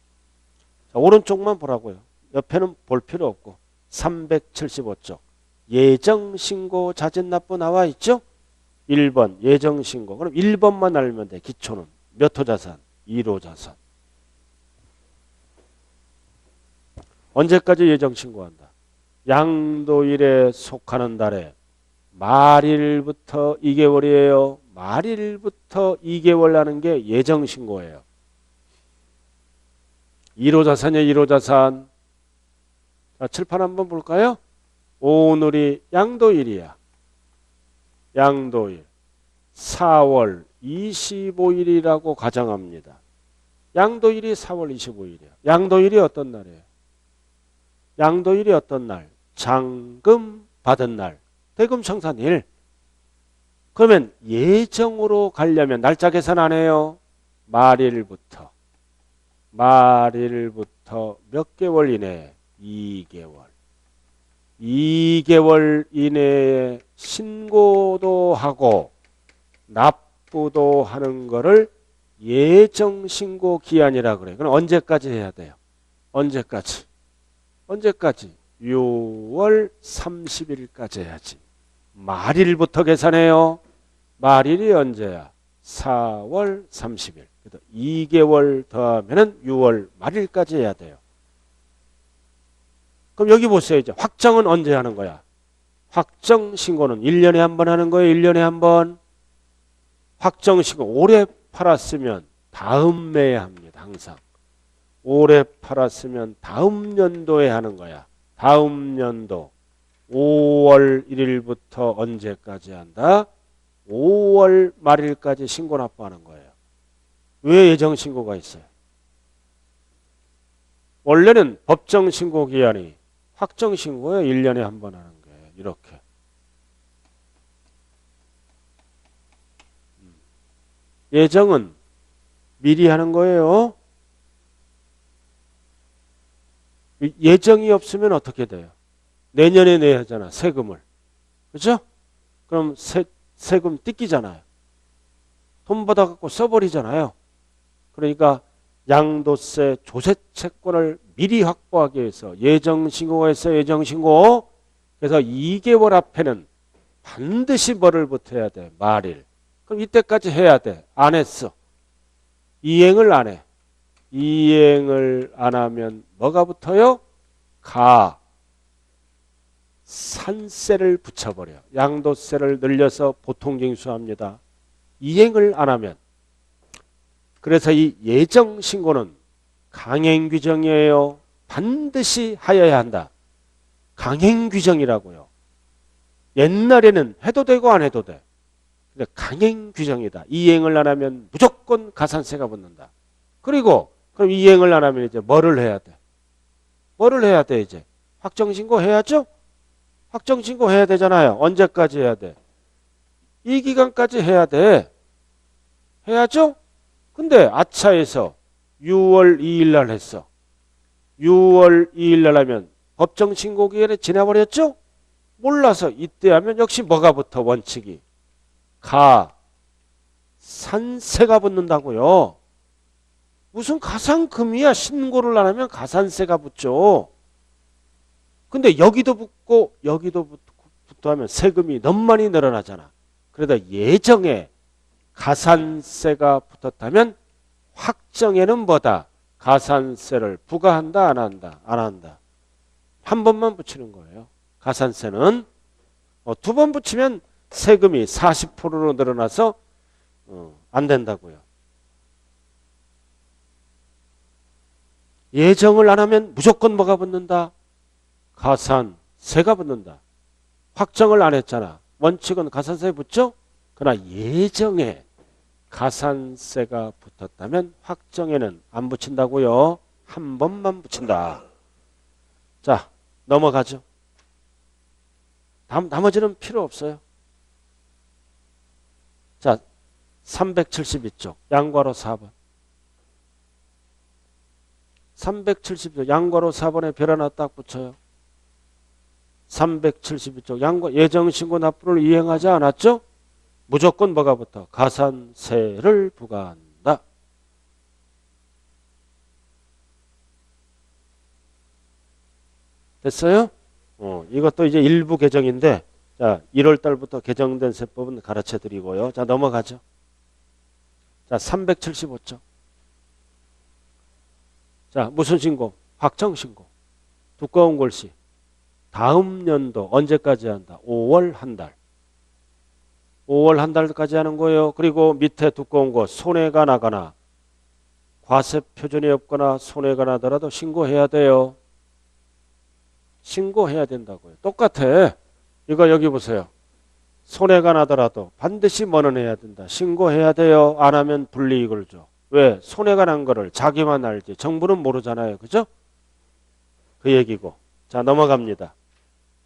자, 오른쪽만 보라고요. 옆에는 볼 필요 없고. 375쪽. 예정신고 자진납부 나와 있죠? 1번 예정신고. 그럼 1번만 알면 돼. 기초는. 몇 호자산? 1호자산. 언제까지 예정신고한다? 양도일에 속하는 달에 말일부터 2개월이에요. 말일부터 2개월 하는 게 예정신고예요. 1호자산이에요. 1호자산. 자, 칠판 한번 볼까요? 오늘이 양도일이야. 양도일. 4월 25일이라고 가정합니다. 양도일이 4월 25일이야. 양도일이 어떤 날이에요? 양도일이 어떤 날? 잔금 받은 날. 대금청산일. 그러면 예정으로 가려면 날짜 계산 안 해요? 말일부터 몇 개월 이내에? 2개월. 2개월 이내에 신고도 하고 납부도 하는 거를 예정신고 기한이라 그래요. 그럼 언제까지 해야 돼요? 언제까지? 6월 30일까지 해야지. 말일부터 계산해요. 말일이 언제야? 4월 30일. 그래서 2개월 더하면은 6월 말일까지 해야 돼요. 그럼 여기 보세요. 이제 확정은 언제 하는 거야? 확정 신고는 1년에 한 번 하는 거예요. 1년에 한 번. 확정 신고 올해 팔았으면 다음 매에 합니다. 항상. 올해 팔았으면 다음 연도에 하는 거야. 다음 연도 5월 1일부터 언제까지 한다? 5월 말일까지 신고 납부하는 거예요. 왜 예정신고가 있어요? 원래는 법정신고 기한이 확정신고에 1년에 한 번 하는 거예요. 이렇게. 예정은 미리 하는 거예요. 예정이 없으면 어떻게 돼요? 내년에 내야 하잖아. 세금을. 그렇죠? 그럼 세금 뜯기잖아요. 돈 받아갖고 써버리잖아요. 그러니까 양도세 조세 채권을 미리 확보하기 위해서 예정신고가 있어요. 예정신고. 그래서 2개월 앞에는 반드시 뭐를 붙여야 돼? 말일. 그럼 이때까지 해야 돼. 안 했어. 이행을 안 해. 이행을 안 하면 뭐가 붙어요? 산세를 붙여버려. 양도세를 늘려서 보통징수합니다. 이행을 안 하면. 그래서 이 예정신고는 강행규정이에요. 반드시 하여야 한다. 강행규정이라고요. 옛날에는 해도 되고 안 해도 돼. 근데 강행규정이다. 이행을 안 하면 무조건 가산세가 붙는다. 그리고 그럼 이행을 안 하면 이제 뭐를 해야 돼? 뭐를 해야 돼 이제? 확정신고 해야죠? 확정신고 해야 되잖아요. 언제까지 해야 돼? 이 기간까지 해야 돼. 해야죠? 근데 아차에서 6월 2일 날 했어. 6월 2일 날 하면 법정신고 기간에 지나버렸죠? 몰라서 이때 하면 역시 뭐가 붙어 원칙이? 산세가 붙는다고요. 무슨 가산금이야. 신고를 안 하면 가산세가 붙죠. 근데 여기도 붙고 여기도 붙고 하면 세금이 너무 많이 늘어나잖아. 그러다 예정에 가산세가 붙었다면 확정에는 뭐다? 가산세를 부과한다, 안 한다? 안 한다. 한 번만 붙이는 거예요. 가산세는 두 번 붙이면 세금이 40%로 늘어나서 안 된다고요. 예정을 안 하면 무조건 뭐가 붙는다? 가산세가 붙는다. 확정을 안 했잖아. 원칙은 가산세 붙죠? 그러나 예정에 가산세가 붙었다면 확정에는 안 붙인다고요. 한 번만 붙인다. 자, 넘어가죠. 나머지는 필요 없어요. 자, 372쪽 양괄호 4번. 372쪽 양괄호 4번에 별 하나 딱 붙여요. 372쪽 예정신고 납부를 이행하지 않았죠? 무조건 뭐가 붙어? 가산세를 부과한다. 됐어요? 이것도 이제 일부 개정인데, 자, 1월 달부터 개정된 세법은 가르쳐 드리고요. 자, 넘어가죠. 자, 375쪽. 자, 무슨 신고? 확정신고. 두꺼운 글씨. 다음 연도 언제까지 한다? 5월 한 달. 5월 한 달까지 하는 거예요. 그리고 밑에 두꺼운 거 손해가 나거나 과세 표준이 없거나 손해가 나더라도 신고해야 돼요. 신고해야 된다고요. 똑같아. 이거 여기 보세요. 손해가 나더라도 반드시 뭐는 해야 된다. 신고해야 돼요. 안 하면 불이익을 줘. 왜? 손해가 난 거를 자기만 알지. 정부는 모르잖아요. 그죠? 그 얘기고. 자, 넘어갑니다.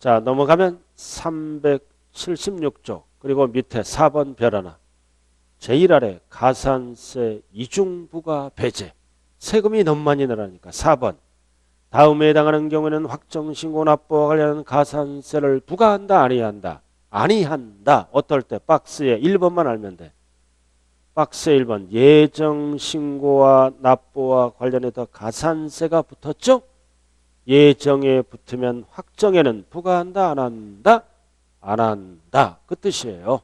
자, 넘어가면 376쪽. 그리고 밑에 4번 별 하나. 제일 아래 가산세 이중부과 배제. 세금이 너무 많이 늘어나니까 4번. 다음에 해당하는 경우에는 확정신고 납부와 관련한 가산세를 부과한다, 아니한다? 아니한다. 어떨 때? 박스에 1번만 알면 돼. 박스 1번. 예정신고와 납부와 관련해서 가산세가 붙었죠? 예정에 붙으면 확정에는 부과한다, 안 한다? 안 한다. 그 뜻이에요.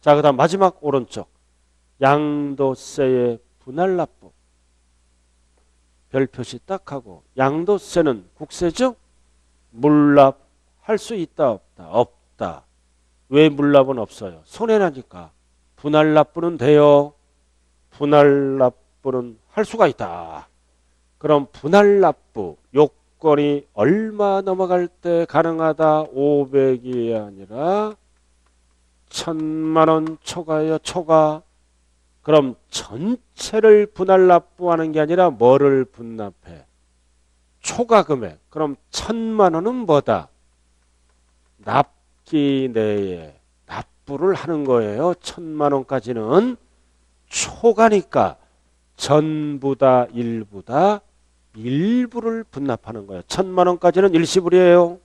자, 그 다음 마지막 오른쪽. 양도세의 분할 납부. 별 표시 딱 하고. 양도세는 국세죠? 물납할 수 있다, 없다? 없다. 왜 물납은 없어요? 손해나니까. 분할 납부는 돼요. 분할 납부는 할 수가 있다. 그럼 분할 납부 요건이 얼마 넘어갈 때 가능하다? 500이 아니라 1000만 원 초과예요. 초과. 그럼 전체를 분할 납부하는 게 아니라 뭐를 분납해? 초과 금액. 그럼 1000만 원은 뭐다? 납기 내에 납부를 하는 거예요. 1000만 원까지는 초과니까 전부 다 일부다. 일부를 분납하는 거예요. 1000만 원까지는 일시불이에요.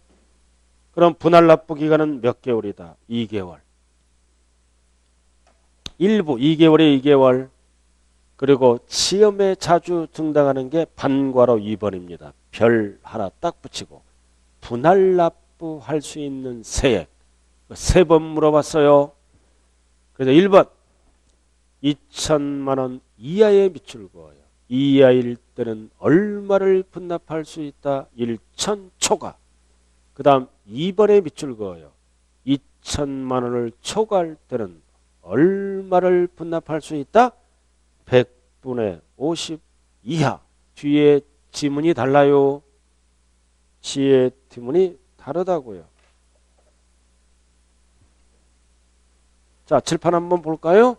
그럼 분할 납부 기간은 몇 개월이다? 2개월. 일부 2개월에 2개월. 그리고 시험에 자주 등장하는 게 반괄호 2번입니다. 별 하나 딱 붙이고 분할 납부할 수 있는 세액 3번 물어봤어요. 그래서 1번 2천만 원 이하의 미출거예요. 이하일 때는 얼마를 분납할 수 있다? 1천 초과. 그 다음 2번에 미출거예요. 2천만 원을 초과할 때는 얼마를 분납할 수 있다? 100분의 50 이하. 뒤에 지문이 달라요. 지혜 지문이 다르다고요. 자, 칠판 한번 볼까요?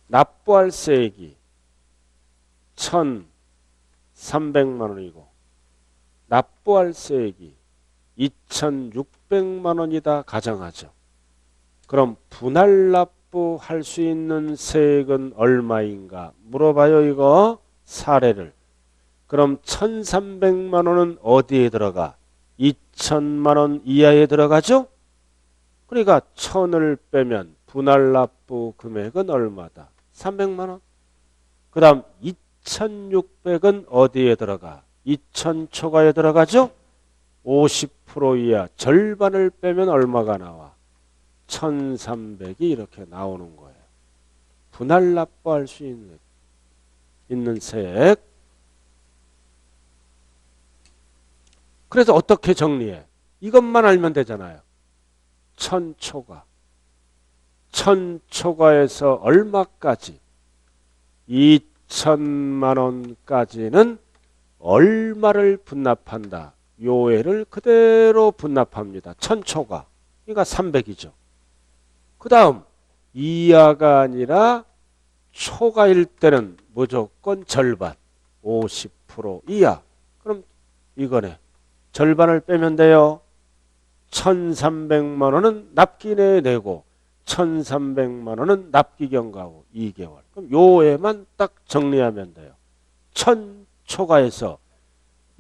납부할 세액이 1,300만 원이고 납부할 세액이 2,600만 원이다 가정하죠. 그럼 분할 납부할 수 있는 세액은 얼마인가? 물어봐요 이거 사례를. 그럼 1,300만 원은 어디에 들어가? 2,000만 원 이하에 들어가죠? 그러니까 1,000을 빼면 분할 납부 금액은 얼마다? 300만 원. 그 다음 2,600은 어디에 들어가? 2,000 초과에 들어가죠? 50% 이하 절반을 빼면 얼마가 나와? 1300이 이렇게 나오는 거예요. 분할 납부할 수 있는 세액. 그래서 어떻게 정리해? 이것만 알면 되잖아요. 1000초과. 1000초과에서 얼마까지? 2천만 원까지는 얼마를 분납한다. 요애를 그대로 분납합니다. 1000초과. 그러니까 300이죠. 그 다음 이하가 아니라 초과일 때는 무조건 절반. 50% 이하. 그럼 이거네. 절반을 빼면 돼요. 1300만 원은 납기 내에 내고 1300만 원은 납기 경과후 2개월. 그럼 요에만 딱 정리하면 돼요. 1000 초과해서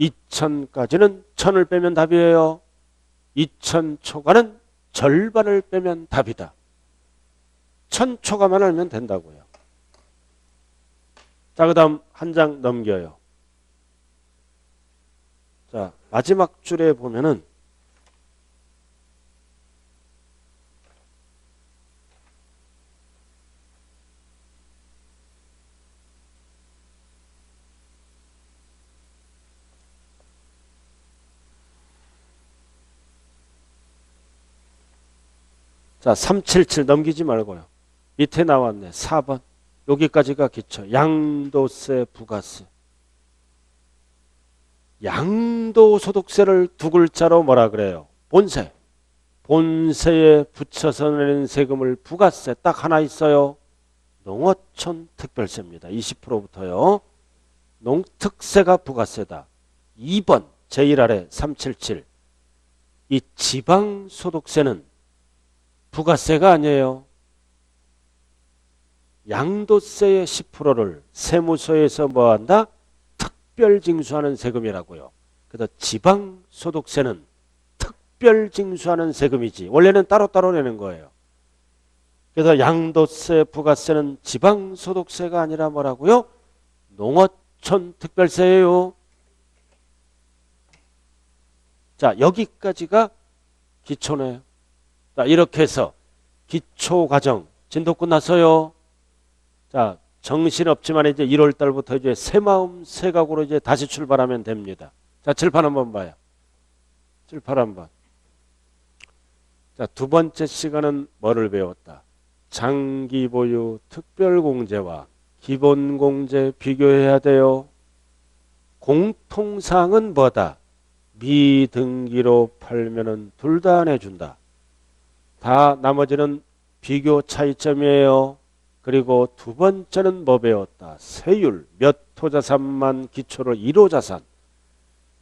2000까지는 1000을 빼면 답이에요. 2000 초과는 절반을 빼면 답이다. 1000 초과만 알면 된다고요. 자, 그 다음 한 장 넘겨요. 자, 마지막 줄에 보면은 자, 377 넘기지 말고요. 밑에 나왔네. 4번. 여기까지가 기초. 양도세, 부가세. 양도소득세를 두 글자로 뭐라 그래요? 본세. 본세에 붙여서 내는 세금을 부가세 딱 하나 있어요. 농어촌 특별세입니다. 20%부터요. 농특세가 부가세다. 2번 제1 아래 377. 이 지방소득세는 부가세가 아니에요. 양도세의 10%를 세무서에서 뭐한다? 특별징수하는 세금이라고요. 그래서 지방소득세는 특별징수하는 세금이지 원래는 따로따로 내는 거예요. 그래서 양도세, 부가세는 지방소득세가 아니라 뭐라고요? 농어촌 특별세예요. 자, 여기까지가 기초네요. 자, 이렇게 해서 기초과정 진도 끝났어요. 자, 정신없지만 이제 1월 달부터 이제 새 마음 새 각오로 이제 다시 출발하면 됩니다. 자, 칠판 한번 봐요. 칠판 한번. 자, 두 번째 시간은 뭐를 배웠다? 장기 보유 특별공제와 기본공제 비교해야 돼요. 공통사항은 뭐다? 미등기로 팔면은 둘 다 안 해준다. 다 나머지는 비교 차이점이에요. 그리고 두 번째는 뭐 배웠다? 세율, 몇 호자산만 기초로 1호자산.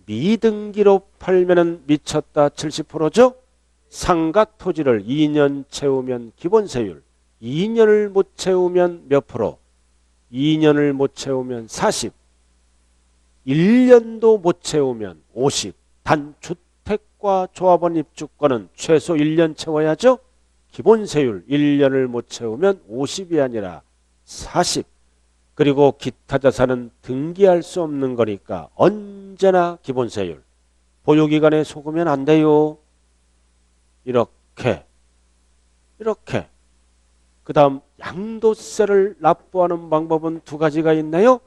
미등기로 팔면은 미쳤다 70%죠? 상가 토지를 2년 채우면 기본세율. 2년을 못 채우면 몇 프로? 2년을 못 채우면 40. 1년도 못 채우면 50. 단 주택과 조합원 입주권은 최소 1년 채워야죠? 기본세율 1년을 못 채우면 50이 아니라 40. 그리고 기타 자산은 등기할 수 없는 거니까 언제나 기본세율. 보유기간에 속으면 안 돼요. 이렇게. 그 다음 양도세를 납부하는 방법은 두 가지가 있나요?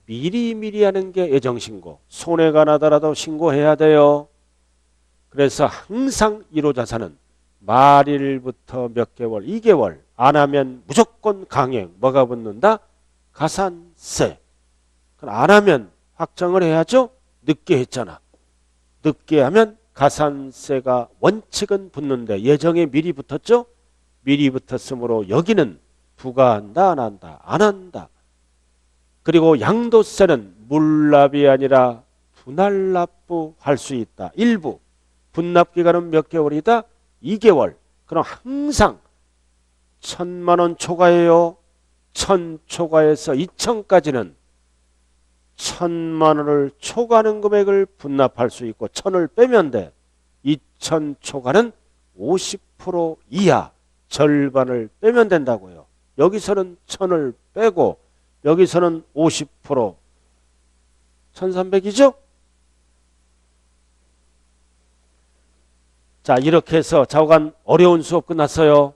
미리미리 하는 게 예정신고. 손해가 나더라도 신고해야 돼요. 그래서 항상 1호자산은 말일부터 몇 개월, 2개월 안 하면 무조건 강행. 뭐가 붙는다? 가산세. 안 하면 확정을 해야죠. 늦게 했잖아. 늦게 하면 가산세가 원칙은 붙는데 예정에 미리 붙었죠. 미리 붙었으므로 여기는 부과한다 안 한다? 안 한다. 그리고 양도세는 물납이 아니라 분할 납부할 수 있다. 일부. 분납기간은 몇 개월이다? 2개월. 그럼 항상 1000만 원 초과해요. 1000 초과해서 2000까지는 1000만 원을 초과하는 금액을 분납할 수 있고 1000을 빼면 돼. 2000 초과는 50% 이하 절반을 빼면 된다고요. 여기서는 1000을 빼고 여기서는 50% 1300이죠? 자, 이렇게 해서 좌우간 어려운 수업 끝났어요.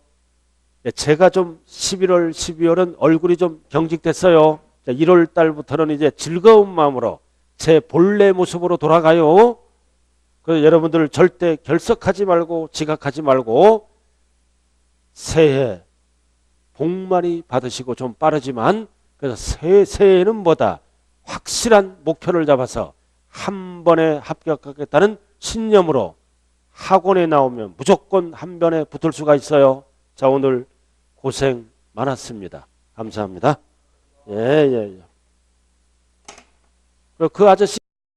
제가 좀 11월, 12월은 얼굴이 좀 경직됐어요. 자, 1월 달부터는 이제 즐거운 마음으로 제 본래 모습으로 돌아가요. 그래서 여러분들 절대 결석하지 말고 지각하지 말고 새해 복 많이 받으시고 좀 빠르지만 그래서 새해에는 뭐다? 확실한 목표를 잡아서 한 번에 합격하겠다는 신념으로 학원에 나오면 무조건 한 번에 붙을 수가 있어요. 자, 오늘 고생 많았습니다. 감사합니다. 예. 그 아저씨